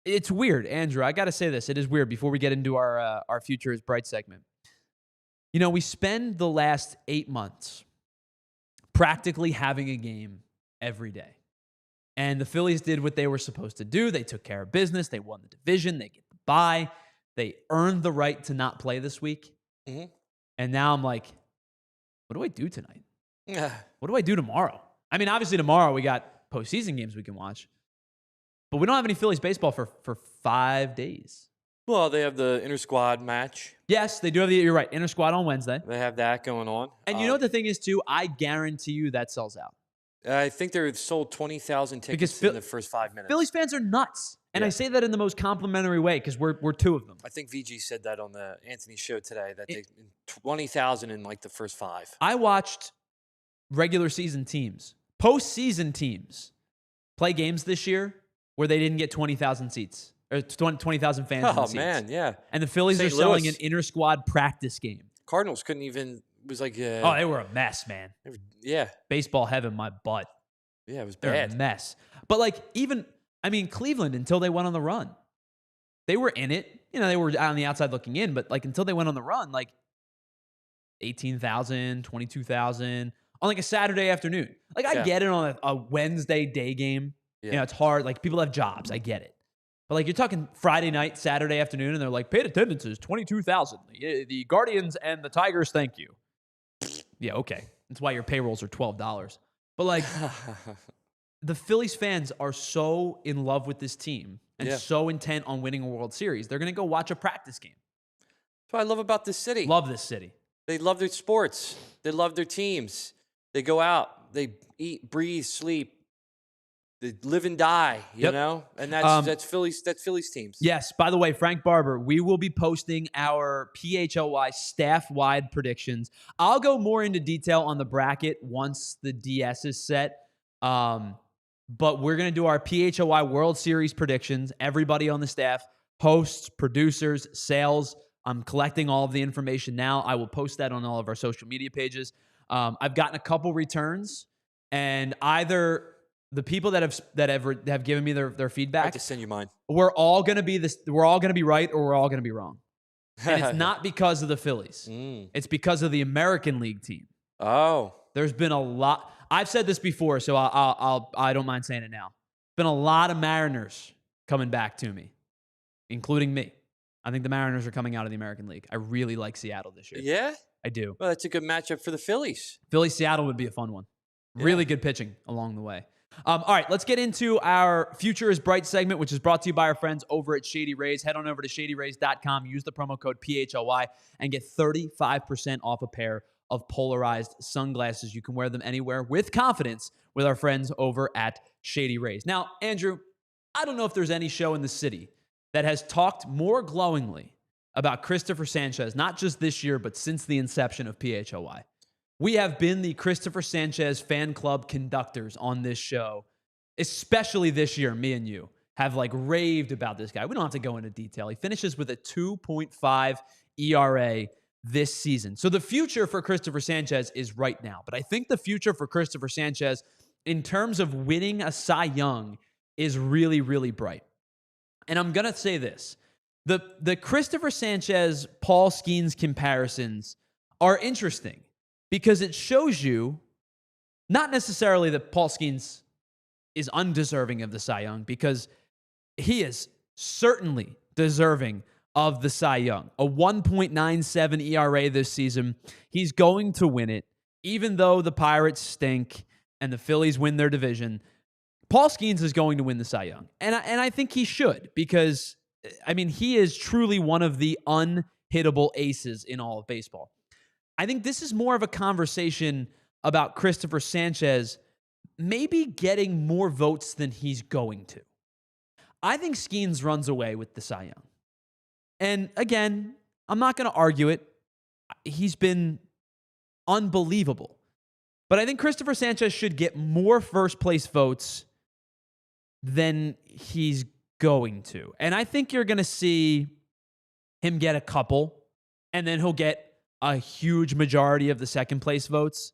It's weird, Andrew. I got to say this. It is weird before we get into our Future is Bright segment. You know, we spend the last 8 months practically having a game every day. And the Phillies did what they were supposed to do. They took care of business. They won the division. They get the bye. They earned the right to not play this week. Mm-hmm. And now I'm like, what do I do tonight? What do I do tomorrow? I mean, obviously tomorrow we got postseason games we can watch, but we don't have any Phillies baseball for 5 days. Well, they have the inter-squad match. Yes, they do have you're right, inter-squad on Wednesday. They have that going on. And you know what the thing is, too? I guarantee you that sells out. I think they sold 20,000 tickets in the first 5 minutes. Phillies fans are nuts. And I say that in the most complimentary way, because we're two of them. I think VG said that on the Anthony show today, that they 20,000 in like the first 5. I watched regular season teams, postseason teams, play games this year where they didn't get 20,000 seats, or 20,000 fans in the seats. Oh, man, yeah. And the Phillies are selling an inter-squad practice game. Cardinals couldn't even, it was like... oh, they were a mess, man. Yeah. Baseball heaven, my butt. Yeah, it was They're bad. a mess. But like even... I mean, Cleveland, until they went on the run, they were in it. You know, they were on the outside looking in, but like until they went on the run, like 18,000, 22,000 on like a Saturday afternoon. Like I get it on a Wednesday day game. Yeah. You know, it's hard. Like people have jobs. I get it. But like you're talking Friday night, Saturday afternoon, and they're like, paid attendances, 22,000. The Guardians and the Tigers, thank you. Yeah, okay. That's why your payrolls are $12. But like the Phillies fans are so in love with this team and so intent on winning a World Series. They're going to go watch a practice game. That's what I love about this city. Love this city. They love their sports. They love their teams. They go out. They eat, breathe, sleep. They live and die, you know? And that's Phillies teams. Yes. By the way, Frank Barber, we will be posting our PHLY staff-wide predictions. I'll go more into detail on the bracket once the DS is set. But we're going to do our PHLY World Series predictions. Everybody on the staff, hosts, producers, sales. I'm collecting all of the information now. I will post that on all of our social media pages. I've gotten a couple returns, and either the people that have given me their feedback, I have to send you mine. We're all going to be right, or we're all going to be wrong. And it's not because of the Phillies. It's because of the American League team. Oh, there's been a lot. I've said this before, so I don't mind saying it now. Been a lot of Mariners coming back to me, including me. I think the Mariners are coming out of the American League. I really like Seattle this year. Yeah? I do. Well, that's a good matchup for the Phillies. Philly-Seattle would be a fun one. Really good pitching along the way. All right, let's get into our Future is Bright segment, which is brought to you by our friends over at Shady Rays. Head on over to shadyrays.com, use the promo code PHLY, and get 35% off a pair of polarized sunglasses. You can wear them anywhere with confidence with our friends over at Shady Rays. Now, Andrew, I don't know if there's any show in the city that has talked more glowingly about Cristopher Sánchez, not just this year, but since the inception of PHLY. We have been the Cristopher Sánchez fan club conductors on this show, especially this year. Me and you have like raved about this guy. We don't have to go into detail. He finishes with a 2.5 ERA this season. So the future for Cristopher Sánchez is right now. But I think the future for Cristopher Sánchez in terms of winning a Cy Young is really, really bright. And I'm going to say this. The Cristopher Sánchez, Paul Skeens comparisons are interesting because it shows you not necessarily that Paul Skeens is undeserving of the Cy Young, because he is certainly deserving of the Cy Young. A 1.97 ERA this season. He's going to win it, even though the Pirates stink and the Phillies win their division. Paul Skeens is going to win the Cy Young. And I think he should, because, I mean, he is truly one of the unhittable aces in all of baseball. I think this is more of a conversation about Cristopher Sánchez maybe getting more votes than he's going to. I think Skeens runs away with the Cy Young. And again, I'm not going to argue it. He's been unbelievable. But I think Cristopher Sánchez should get more first place votes than he's going to. And I think you're going to see him get a couple, and then he'll get a huge majority of the second place votes.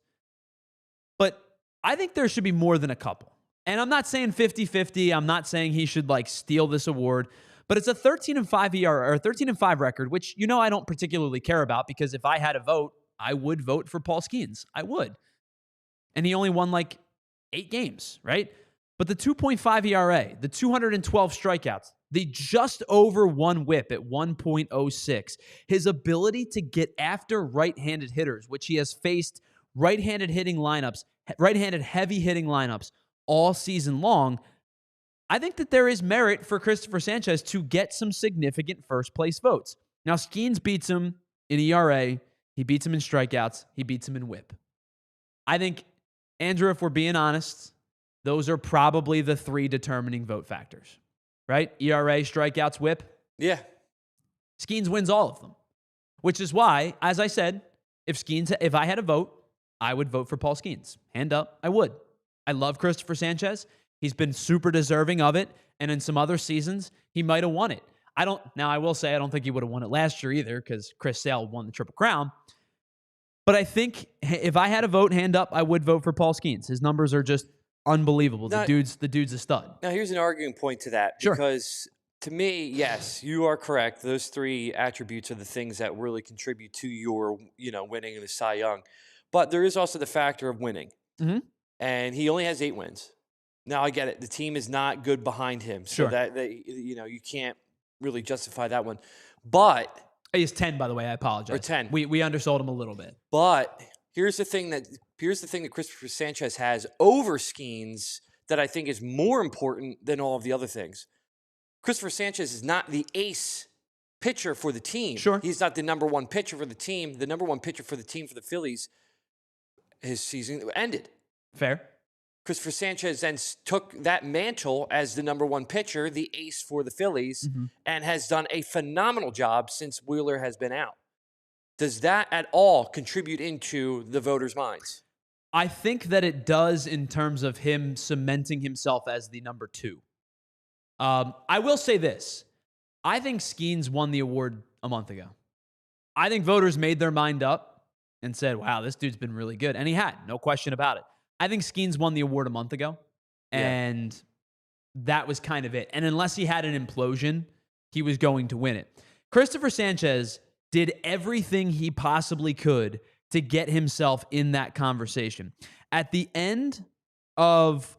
But I think there should be more than a couple. And I'm not saying 50-50. I'm not saying he should like steal this award. But it's a 13-5 ERA or 13-5 record, which, you know, I don't particularly care about, because if I had a vote, I would vote for Paul Skeens. I would. And he only won like 8 games, right? But the 2.5 ERA, the 212 strikeouts, the just over 1 whip at 1.06, his ability to get after right-handed hitters, which he has faced right-handed hitting lineups, right-handed heavy hitting lineups all season long. I think that there is merit for Cristopher Sánchez to get some significant first place votes. Now, Skeens beats him in ERA. He beats him in strikeouts. He beats him in whip. I think, Andrew, if we're being honest, those are probably the 3 determining vote factors, right? ERA, strikeouts, whip. Yeah. Skeens wins all of them, which is why, as I said, if I had a vote, I would vote for Paul Skeens. Hand up, I would. I love Cristopher Sánchez. He's been super deserving of it, and in some other seasons, he might have won it. I will say I don't think he would have won it last year either, because Chris Sale won the Triple Crown. But I think if I had a vote, hand up, I would vote for Paul Skeens. His numbers are just unbelievable. The dude's a stud. Now, here's an arguing point to that, Sure. because To me, yes, you are correct. Those three attributes are the things that really contribute to your, winning the Cy Young. But there is also the factor of winning. Mm-hmm. And he only has 8 wins. Now I get it. The team is not good behind him. So Sure. that you can't really justify that one. But He's 10, by the way. I apologize. Or 10. We undersold him a little bit. But here's the thing that Cristopher Sánchez has over Skeens that I think is more important than all of the other things. Cristopher Sánchez is not the ace pitcher for the team. Sure. He's not the number one pitcher for the team. The number one pitcher for the team for the Phillies, his season ended. Fair. Cristopher Sánchez then took that mantle as the number one pitcher, the ace for the Phillies, and has done a phenomenal job since Wheeler has been out. Does that at all contribute into the voters' minds? I think that it does in terms of him cementing himself as the number 2. I will say this. I think Skeens won the award a month ago. I think voters made their mind up and said, wow, this dude's been really good. And he had, no question about it. I think Skeens won the award a month ago, and that was kind of it. And unless he had an implosion, he was going to win it. Cristopher Sánchez did everything he possibly could to get himself in that conversation. At the end of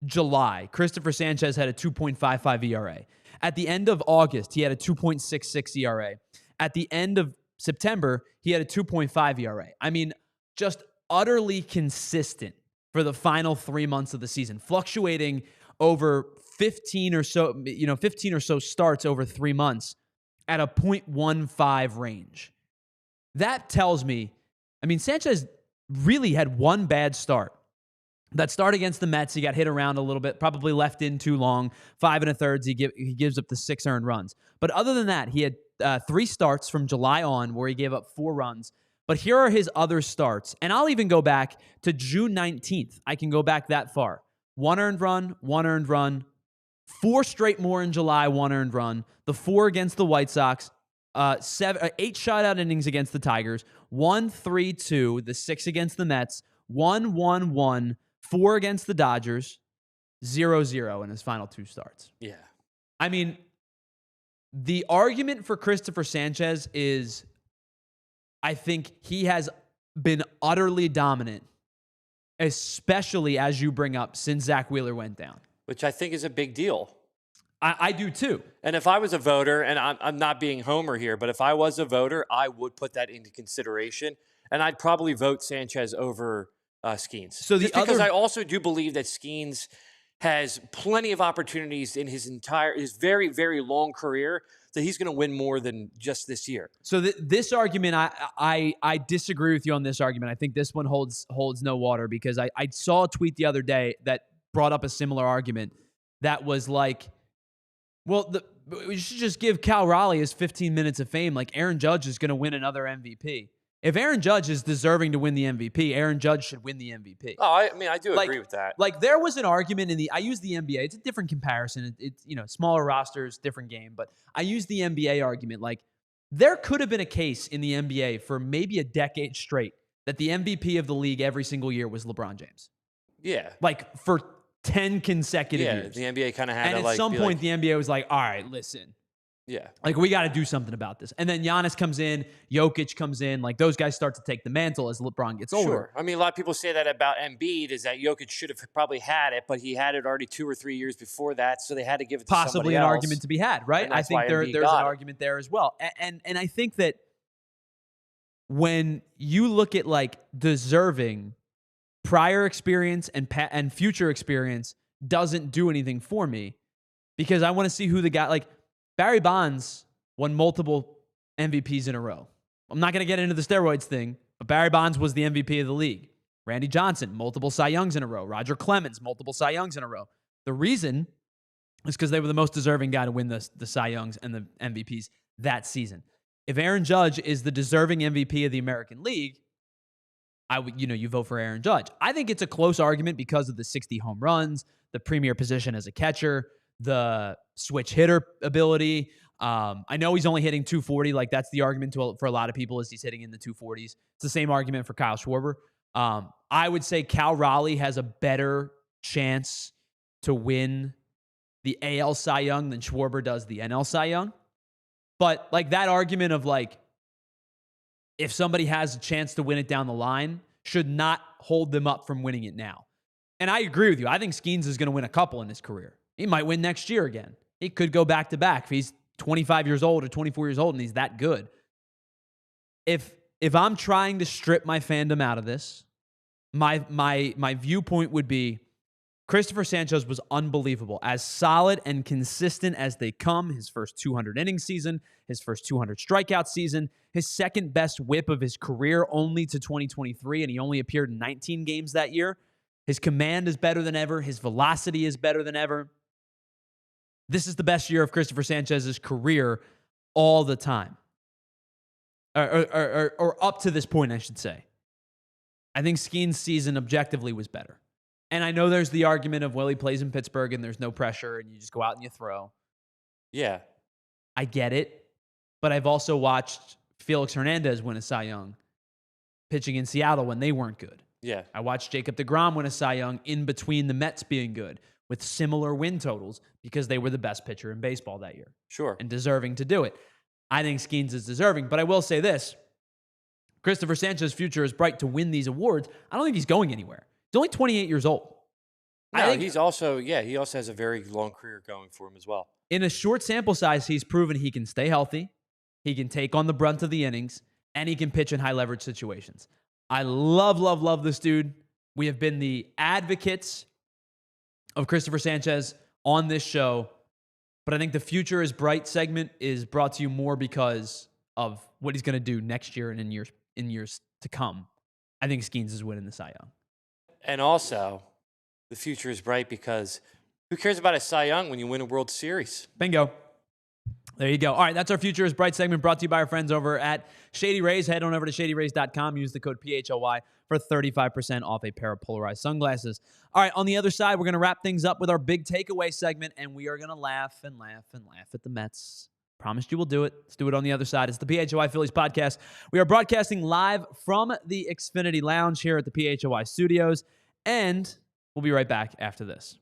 July, Cristopher Sánchez had a 2.55 ERA. At the end of August, he had a 2.66 ERA. At the end of September, he had a 2.5 ERA. I mean, just utterly consistent for the final 3 months of the season, fluctuating over 15 or so starts over 3 months at a 0.15 range. That tells me, Sánchez really had one bad start. That start against the Mets, he got hit around a little bit, probably left in too long. 5 1/3, he gives up the 6 earned runs. But other than that, he had 3 starts from July on where he gave up 4 runs. But here are his other starts. And I'll even go back to June 19th. I can go back that far. 1 earned run, 1 earned run. 4 straight more in July, 1 earned run. The 4 against the White Sox. 8 shutout innings against the Tigers. 1-3-2. The 6 against the Mets. 1-1-1. 4 against the Dodgers. 0-0 in his final 2 starts. Yeah. The argument for Cristopher Sánchez is, I think he has been utterly dominant, especially as you bring up, since Zach Wheeler went down. Which I think is a big deal. I do too. And if I was a voter, and I'm not being Homer here, but if I was a voter, I would put that into consideration, and I'd probably vote Sánchez over Skeens. So because I also do believe that Skeens has plenty of opportunities in his very, very long career that he's going to win more than just this year. So this argument, I disagree with you on this argument. I think this one holds no water because I saw a tweet the other day that brought up a similar argument that was like, well, we should just give Cal Raleigh his 15 minutes of fame. Like Aaron Judge is going to win another MVP. If Aaron Judge is deserving to win the MVP, Aaron Judge should win the MVP. Oh, I do agree with that. Like there was an argument I use the NBA. It's a different comparison. It's smaller rosters, different game. But I use the NBA argument. Like there could have been a case in the NBA for maybe a decade straight that the MVP of the league every single year was LeBron James. Yeah. Like for 10 consecutive years. The NBA kind of had and to at some point the NBA was like, all right, listen. Yeah. Like, we got to do something about this. And then Giannis comes in, Jokic comes in. Like, those guys start to take the mantle as LeBron gets older. Sure. A lot of people say that about Embiid, is that Jokic should have probably had it, but he had it already 2 or 3 years before that, so they had to give it to somebody else. Possibly an argument to be had, right? I think there's an argument there as well. And I think that when you look at, like, deserving, prior experience and future experience doesn't do anything for me because I want to see who the guy, like, Barry Bonds won multiple MVPs in a row. I'm not going to get into the steroids thing, but Barry Bonds was the MVP of the league. Randy Johnson, multiple Cy Youngs in a row. Roger Clemens, multiple Cy Youngs in a row. The reason is because they were the most deserving guy to win the Cy Youngs and the MVPs that season. If Aaron Judge is the deserving MVP of the American League, you vote for Aaron Judge. I think it's a close argument because of the 60 home runs, the premier position as a catcher, the switch hitter ability. I know he's only hitting 240. Like, that's the argument for a lot of people, is he's hitting in the 240s. It's the same argument for Kyle Schwarber. I would say Cal Raleigh has a better chance to win the AL Cy Young than Schwarber does the NL Cy Young. But like that argument of like, if somebody has a chance to win it down the line, should not hold them up from winning it now. And I agree with you. I think Skeens is going to win a couple in his career. He might win next year again. He could go back to back if he's 25 years old or 24 years old and he's that good. If I'm trying to strip my fandom out of this, my viewpoint would be Cristopher Sánchez was unbelievable. As solid and consistent as they come, his first 200 inning season, his first 200 strikeout season, his second best whip of his career only to 2023, and he only appeared in 19 games that year. His command is better than ever. His velocity is better than ever. This is the best year of Cristopher Sanchez's career all the time. Or up to this point, I should say. I think Skeens' season objectively was better. And I know there's the argument of, well, he plays in Pittsburgh and there's no pressure and you just go out and you throw. Yeah. I get it. But I've also watched Felix Hernandez win a Cy Young pitching in Seattle when they weren't good. Yeah. I watched Jacob deGrom win a Cy Young in between the Mets being good with similar win totals because they were the best pitcher in baseball that year. Sure. And deserving to do it. I think Skeens is deserving. But I will say this. Cristopher Sanchez's future is bright to win these awards. I don't think he's going anywhere. He's only 28 years old. No, he also has a very long career going for him as well. In a short sample size, he's proven he can stay healthy, he can take on the brunt of the innings, and he can pitch in high leverage situations. I love this dude. We have been the advocates of Cristopher Sánchez on this show, but I think the future is bright segment is brought to you more because of what he's going to do next year and in years to come. I think Skeens is winning the Cy Young. And also, the future is bright because who cares about a Cy Young when you win a World Series? Bingo. There you go. All right, that's our Future is Bright segment brought to you by our friends over at Shady Rays. Head on over to shadyrays.com. Use the code PHLY for 35% off a pair of polarized sunglasses. All right, on the other side, we're going to wrap things up with our big takeaway segment, and we are going to laugh and laugh and laugh at the Mets. Promised you we'll do it. Let's do it on the other side. It's the PHLY Phillies Podcast. We are broadcasting live from the Xfinity Lounge here at the PHLY Studios, and we'll be right back after this.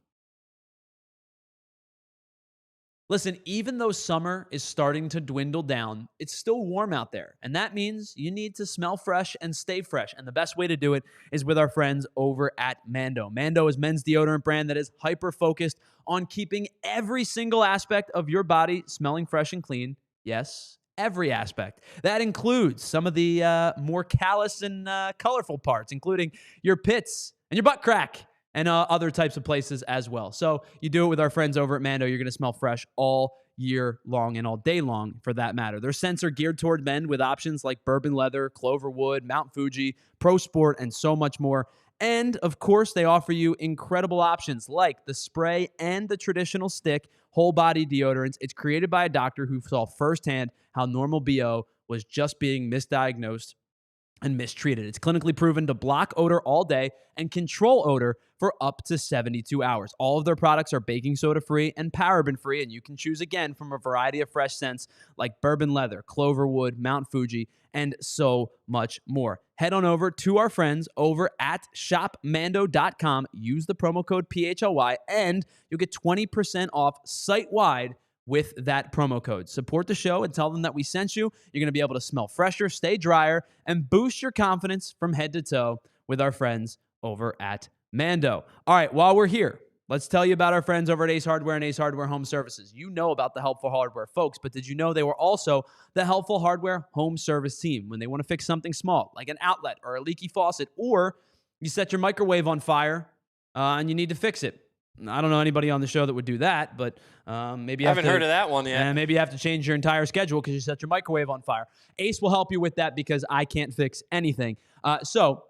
Listen, even though summer is starting to dwindle down, it's still warm out there. And that means you need to smell fresh and stay fresh. And the best way to do it is with our friends over at Mando. Mando is men's deodorant brand that is hyper-focused on keeping every single aspect of your body smelling fresh and clean. Yes, every aspect. That includes some of the more callous and colorful parts, including your pits and your butt crack. And other types of places as well. So you do it with our friends over at Mando. You're going to smell fresh all year long and all day long for that matter. Their scents are geared toward men with options like bourbon leather, Cloverwood, Mount Fuji, Pro Sport, and so much more. And, of course, they offer you incredible options like the spray and the traditional stick whole body deodorants. It's created by a doctor who saw firsthand how normal BO was just being misdiagnosed and mistreated. It's clinically proven to block odor all day and control odor for up to 72 hours. All of their products are baking soda free and paraben free, and you can choose again from a variety of fresh scents like bourbon leather, Cloverwood, Mount Fuji, and so much more. Head on over to our friends over at shopmando.com. Use the promo code PHLY, and you'll get 20% off site-wide with that promo code. Support the show and tell them that we sent you. You're going to be able to smell fresher, stay drier, and boost your confidence from head to toe with our friends over at Mando. All right, while we're here, let's tell you about our friends over at Ace Hardware and Ace Hardware Home Services. You know about the Helpful Hardware folks, but did you know they were also the Helpful Hardware Home Service team when they want to fix something small, like an outlet or a leaky faucet, or you set your microwave on fire and you need to fix it. I don't know anybody on the show that would do that, but maybe I haven't heard of that one yet. And maybe you have to change your entire schedule because you set your microwave on fire. Ace will help you with that because I can't fix anything. So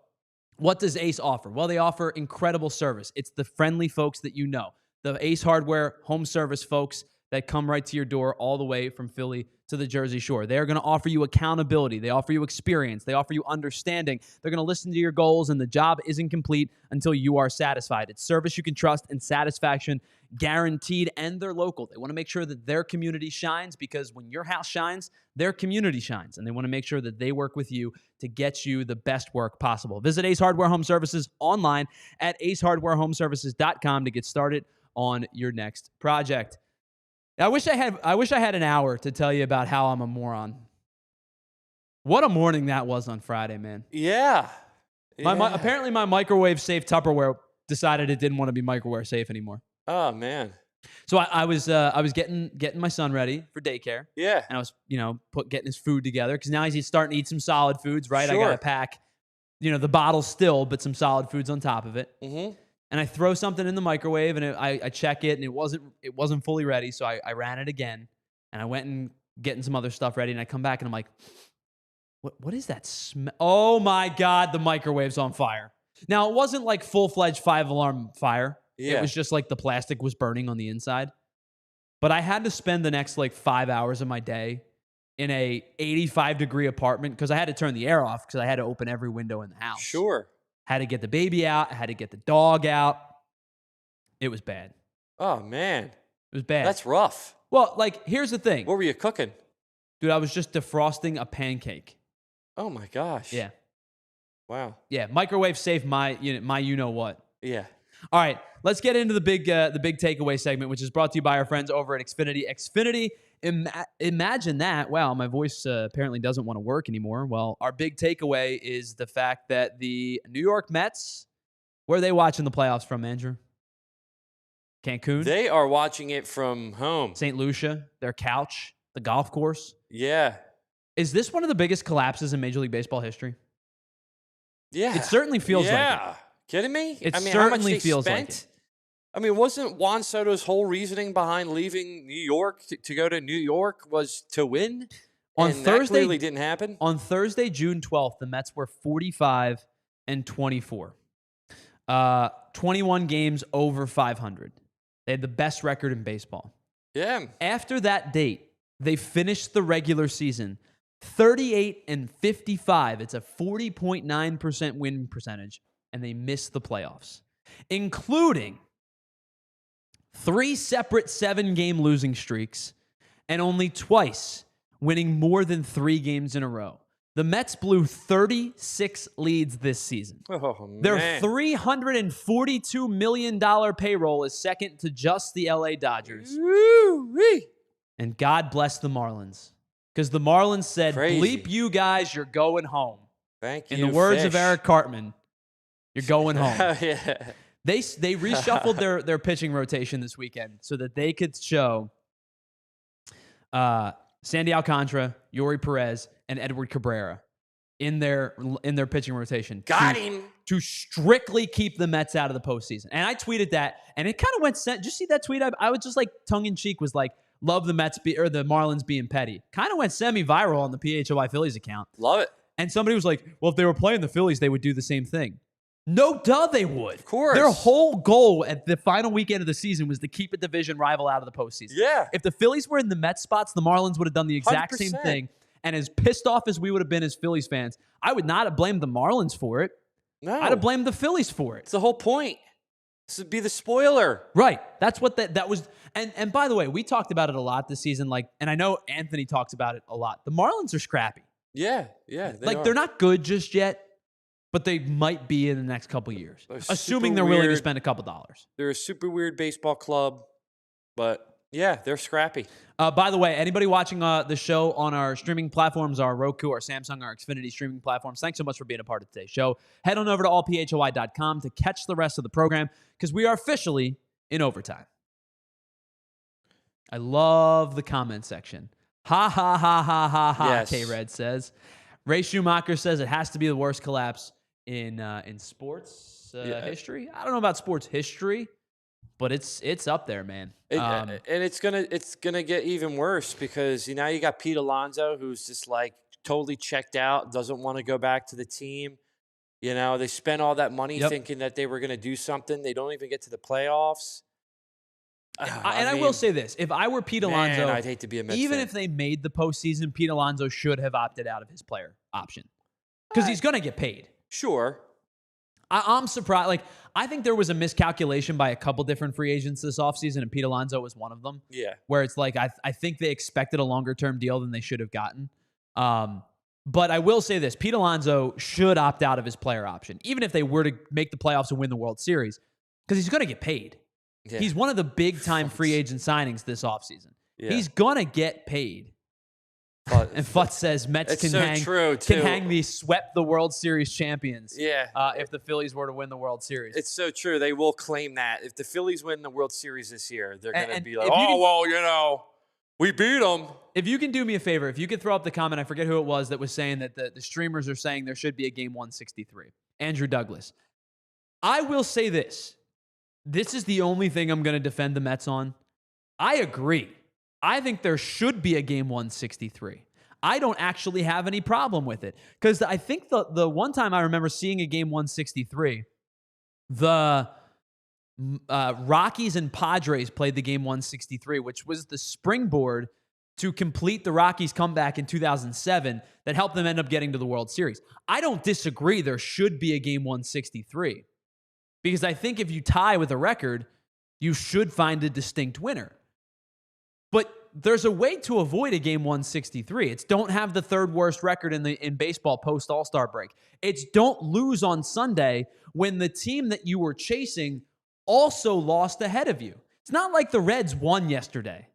what does Ace offer? Well, they offer incredible service. It's the friendly folks that you know. The Ace Hardware Home Service folks that come right to your door all the way from Philly to the Jersey Shore. They're going to offer you accountability. They offer you experience. They offer you understanding. They're going to listen to your goals, and the job isn't complete until you are satisfied. It's service you can trust and satisfaction guaranteed, and they're local. They want to make sure that their community shines because when your house shines, their community shines, and they want to make sure that they work with you to get you the best work possible. Visit Ace Hardware Home Services online at acehardwarehomeservices.com to get started on your next project. I wish I had an hour to tell you about how I'm a moron. What a morning that was on Friday, man. Yeah. Apparently my microwave safe Tupperware decided it didn't want to be microwave safe anymore. Oh, man. So I was getting my son ready for daycare. Yeah. And I was, getting his food together because now he's starting to eat some solid foods, right? Sure. I got to pack, the bottle still, but some solid foods on top of it. Mm-hmm. And I throw something in the microwave and I check it and it wasn't fully ready. So I ran it again and I went and getting some other stuff ready and I come back and I'm like, what is that smell? Oh my God, the microwave's on fire. Now it wasn't like full-fledged 5-alarm fire. Yeah. It was just like the plastic was burning on the inside. But I had to spend the next 5 hours of my day in a 85-degree apartment because I had to turn the air off because I had to open every window in the house. Sure. Had to get the baby out. I had to get the dog out. It was bad. Oh, man. It was bad. That's rough. Well, here's the thing. What were you cooking? Dude, I was just defrosting a pancake. Oh, my gosh. Yeah. Wow. Yeah, microwave safe my you-know-what. Yeah. All right, let's get into the big takeaway segment, which is brought to you by our friends over at Xfinity. Xfinity, imagine that. Wow, my voice apparently doesn't want to work anymore. Well, our big takeaway is the fact that the New York Mets, where are they watching the playoffs from, Andrew? Cancun? They are watching it from home. St. Lucia, their couch, the golf course. Yeah. Is this one of the biggest collapses in Major League Baseball history? Yeah. It certainly feels like it. Yeah. Kidding me? It how much certainly they feels spent? like it. I mean, wasn't Juan Soto's whole reasoning behind leaving New York to go to New York was to win? On and Thursday, that clearly didn't happen. On Thursday, June 12th, the Mets were 45-24. 21 games over 500. They had the best record in baseball. Yeah. After that date, they finished the regular season 38-55. It's a 40.9% win percentage, and they missed the playoffs, including 3 separate 7-game losing streaks and only twice winning more than 3 games in a row. The Mets blew 36 leads this season. Oh, Their man. $342 million payroll is second to just the LA Dodgers. Woo-wee. And God bless the Marlins. Because the Marlins said, Crazy. bleep you guys, you're going home. Thank you, In the words of Fish. Eric Cartman, you're going home. Yeah. They reshuffled their pitching rotation this weekend so that they could show Sandy Alcantara, Yori Perez, and Edward Cabrera in their pitching rotation. Got him. To strictly keep the Mets out of the postseason. And I tweeted that, and it kind of went. Did you see that tweet? I was just tongue in cheek, was like, love the Mets or the Marlins being petty. Kind of went semi-viral on the PHLY Phillies account. Love it. And somebody was like, well, if they were playing the Phillies, they would do the same thing. No duh, they would. Of course. Their whole goal at the final weekend of the season was to keep a division rival out of the postseason. Yeah. If the Phillies were in the Mets spots, the Marlins would have done the exact 100%. same thing. And as pissed off as we would have been as Phillies fans, I would not have blamed the Marlins for it. No. I'd have blamed the Phillies for it. It's the whole point. This would be the spoiler. Right. That's what that was. And by the way, we talked about it a lot this season. And I know Anthony talks about it a lot. The Marlins are scrappy. Yeah. They're not good just yet, but they might be in the next couple of years, assuming they're willing to spend a couple dollars. They're a super weird baseball club, but yeah, they're scrappy. By the way, anybody watching the show on our streaming platforms, our Roku, our Samsung, our Xfinity streaming platforms, thanks so much for being a part of today's show. Head on over to allphly.com to catch the rest of the program because we are officially in overtime. I love the comment section. Ha, ha, ha, ha, ha, ha, Yes. K-Red says. Ray Schumacher says it has to be the worst collapse in sports history. I don't know about sports history, but it's up there, man. And it's gonna get even worse because now you got Pete Alonso, who's just totally checked out, doesn't want to go back to the team. They spent all that money thinking that they were gonna do something. They don't even get to the playoffs. I will say this: if I were Pete Alonso, I'd hate to be a Mets even fan. if they made the postseason, Pete Alonso should have opted out of his player option because he's going to get paid. Sure. I'm surprised. I think there was a miscalculation by a couple different free agents this offseason, and Pete Alonso was one of them. Yeah. Where it's I think they expected a longer-term deal than they should have gotten. But I will say this: Pete Alonso should opt out of his player option, even if they were to make the playoffs and win the World Series, because he's going to get paid. Yeah. He's one of the big-time free agent signings this offseason. Yeah. He's going to get paid. But And Futz says Mets it's can so hang true, can too. hang the swept the World Series champions. Yeah. If the Phillies were to win the World Series. It's so true. They will claim that. If the Phillies win the World Series this year, they're going to be like, we beat them. If you can do me a favor, if you could throw up the comment, I forget who it was that was saying that the streamers are saying there should be a game 163. Andrew Douglas. I will say this. This is the only thing I'm going to defend the Mets on. I agree. I think there should be a game 163. I don't actually have any problem with it. Because I think the one time I remember seeing a game 163, the Rockies and Padres played the game 163, which was the springboard to complete the Rockies' comeback in 2007 that helped them end up getting to the World Series. I don't disagree there should be a game 163. Because I think if you tie with a record, you should find a distinct winner. But there's a way to avoid a game 163. It's don't have the third worst record in baseball post All-Star break. It's don't lose on Sunday when the team that you were chasing also lost ahead of you. It's not like the Reds won yesterday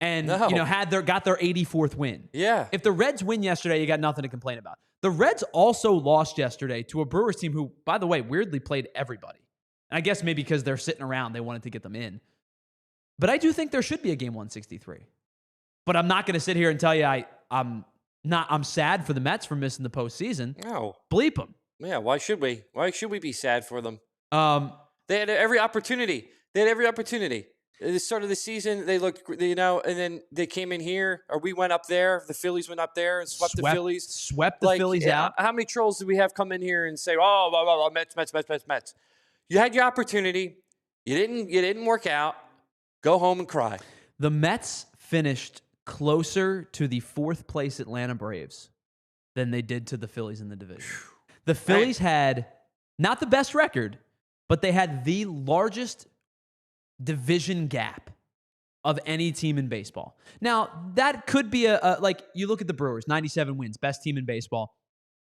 and got their 84th win. Yeah. If the Reds win yesterday, you got nothing to complain about. The Reds also lost yesterday to a Brewers team who, by the way, weirdly played everybody. And I guess maybe because they're sitting around, they wanted to get them in. But I do think there should be a game 163. But I'm not going to sit here and tell you I'm sad for the Mets for missing the postseason. No. Bleep them. Yeah, why should we? Why should we be sad for them? They had every opportunity. At the start of the season, they looked, and then they came in here, or we went up there. The Phillies went up there and swept the Phillies. Swept the Phillies out. How many trolls do we have come in here and say, Mets? You had your opportunity. You didn't work out. Go home and cry. The Mets finished closer to the fourth place Atlanta Braves than they did to the Phillies in the division. The Phillies had not the best record, but they had the largest division gap of any team in baseball. Now, that could be like you look at the Brewers, 97 wins, best team in baseball.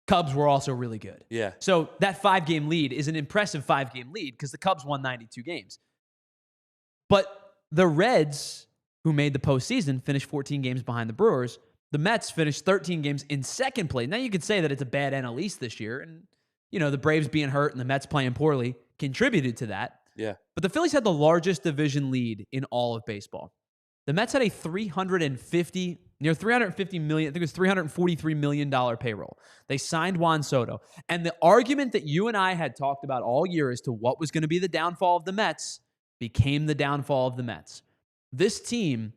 Cubs were also really good. Yeah. So that 5-game lead is an impressive 5-game lead because the Cubs won 92 games. But the Reds, who made the postseason, finished 14 games behind the Brewers. The Mets finished 13 games in second place. Now, you could say that it's a bad NL East this year, and the Braves being hurt and the Mets playing poorly contributed to that. Yeah. But the Phillies had the largest division lead in all of baseball. The Mets had a $350 million, I think it was $343 million payroll. They signed Juan Soto. And the argument that you and I had talked about all year as to what was going to be the downfall of the Mets became the downfall of the Mets. This team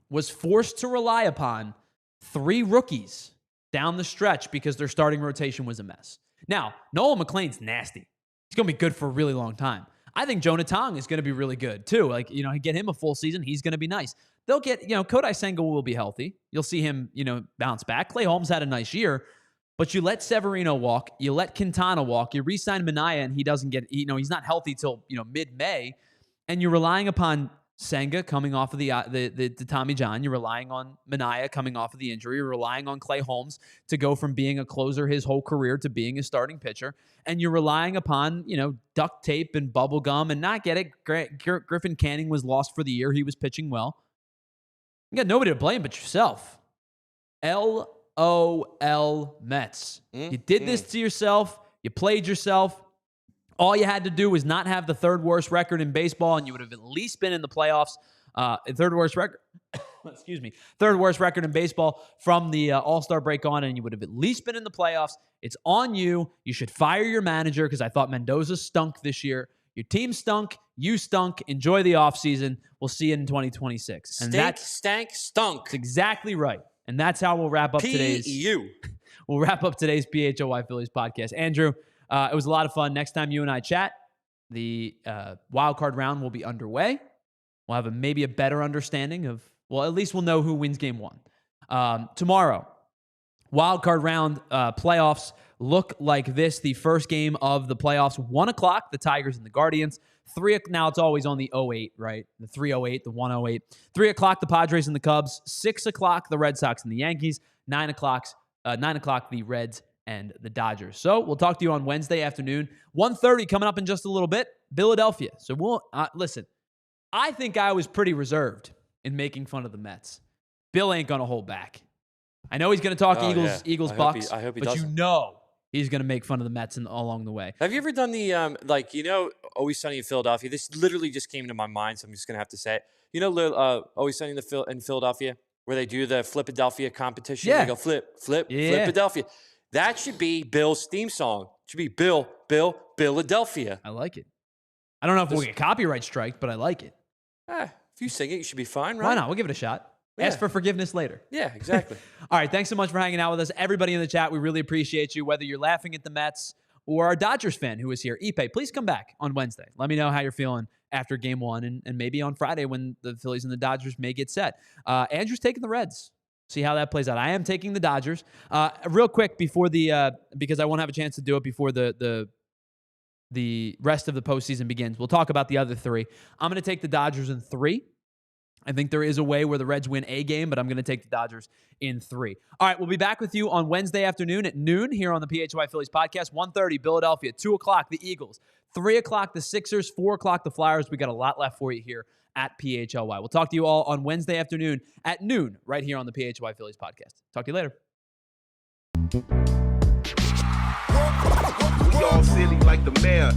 was forced to rely upon 3 rookies down the stretch because their starting rotation was a mess. Now, Noel McLean's nasty. He's going to be good for a really long time. I think Jonah Tong is going to be really good, too. Get him a full season. He's going to be nice. They'll get, Kodai Senga will be healthy. You'll see him, bounce back. Clay Holmes had a nice year, but you let Severino walk. You let Quintana walk. You re-sign Minaya, and he doesn't get, he's not healthy till, mid-May. And you're relying upon Senga coming off of the Tommy John. You're relying on Minaya coming off of the injury. You're relying on Clay Holmes to go from being a closer his whole career to being a starting pitcher. And you're relying upon, duct tape and bubble gum and not get it. Griffin Canning was lost for the year. He was pitching well. You got nobody to blame but yourself. LOL Mets. You did this to yourself. You played yourself. All you had to do was not have the third worst record in baseball, and you would have at least been in the playoffs. Third worst record. Excuse me. Third worst record in baseball from the All-Star break on, and you would have at least been in the playoffs. It's on you. You should fire your manager because I thought Mendoza stunk this year. Your team stunk. You stunk. Enjoy the offseason. We'll see you in 2026. Stunk. That's exactly right. And that's how we'll wrap up today's PHLY Phillies podcast. Andrew, it was a lot of fun. Next time you and I chat, the wild card round will be underway. We'll have maybe a better understanding of, at least we'll know who wins game 1. Tomorrow, wild card round playoffs look like this. The first game of the playoffs, 1 o'clock, the Tigers and the Guardians. 3 o'clock, now it's always on the 08, right? The 308, the 108. 3 o'clock, the Padres and the Cubs. 6 o'clock, the Red Sox and the Yankees. 9 o'clock, the Reds and the Dodgers. So we'll talk to you on Wednesday afternoon. 1:30 coming up in just a little bit. Philadelphia. So we'll listen. I think I was pretty reserved in making fun of the Mets. Bill ain't going to hold back. I know he's going to talk Eagles, Bucks, I hope he but doesn't. you know he's going to make fun of the Mets along the way. Have you ever done the, Always Sunny in Philadelphia? This literally just came to my mind, so I'm just going to have to say it. You know Always Sunny in Philadelphia, where they do the Flipadelphia competition? Yeah. They go Flipadelphia. That should be Bill's theme song. It should be Philadelphia. I like it. I don't know if we'll get copyright striked, but I like it. If you sing it, you should be fine, right? Why not? We'll give it a shot. Yeah. Ask for forgiveness later. Yeah, exactly. All right, thanks so much for hanging out with us. Everybody in the chat, we really appreciate you, whether you're laughing at the Mets or our Dodgers fan who is here. Ipe, please come back on Wednesday. Let me know how you're feeling after game one and maybe on Friday when the Phillies and the Dodgers may get set. Andrew's taking the Reds. See how that plays out. I am taking the Dodgers. Real quick before because I won't have a chance to do it before the rest of the postseason begins. We'll talk about the other three. I'm going to take the Dodgers in 3. I think there is a way where the Reds win a game, but I'm going to take the Dodgers in 3. All right, we'll be back with you on Wednesday afternoon at noon here on the PHLY Phillies Podcast. 1:30 Philadelphia, 2 o'clock the Eagles, 3 o'clock the Sixers, 4 o'clock the Flyers. We got a lot left for you here at PHLY. We'll talk to you all on Wednesday afternoon at noon right here on the PHLY Phillies Podcast. Talk to you later. We all silly like the mayor.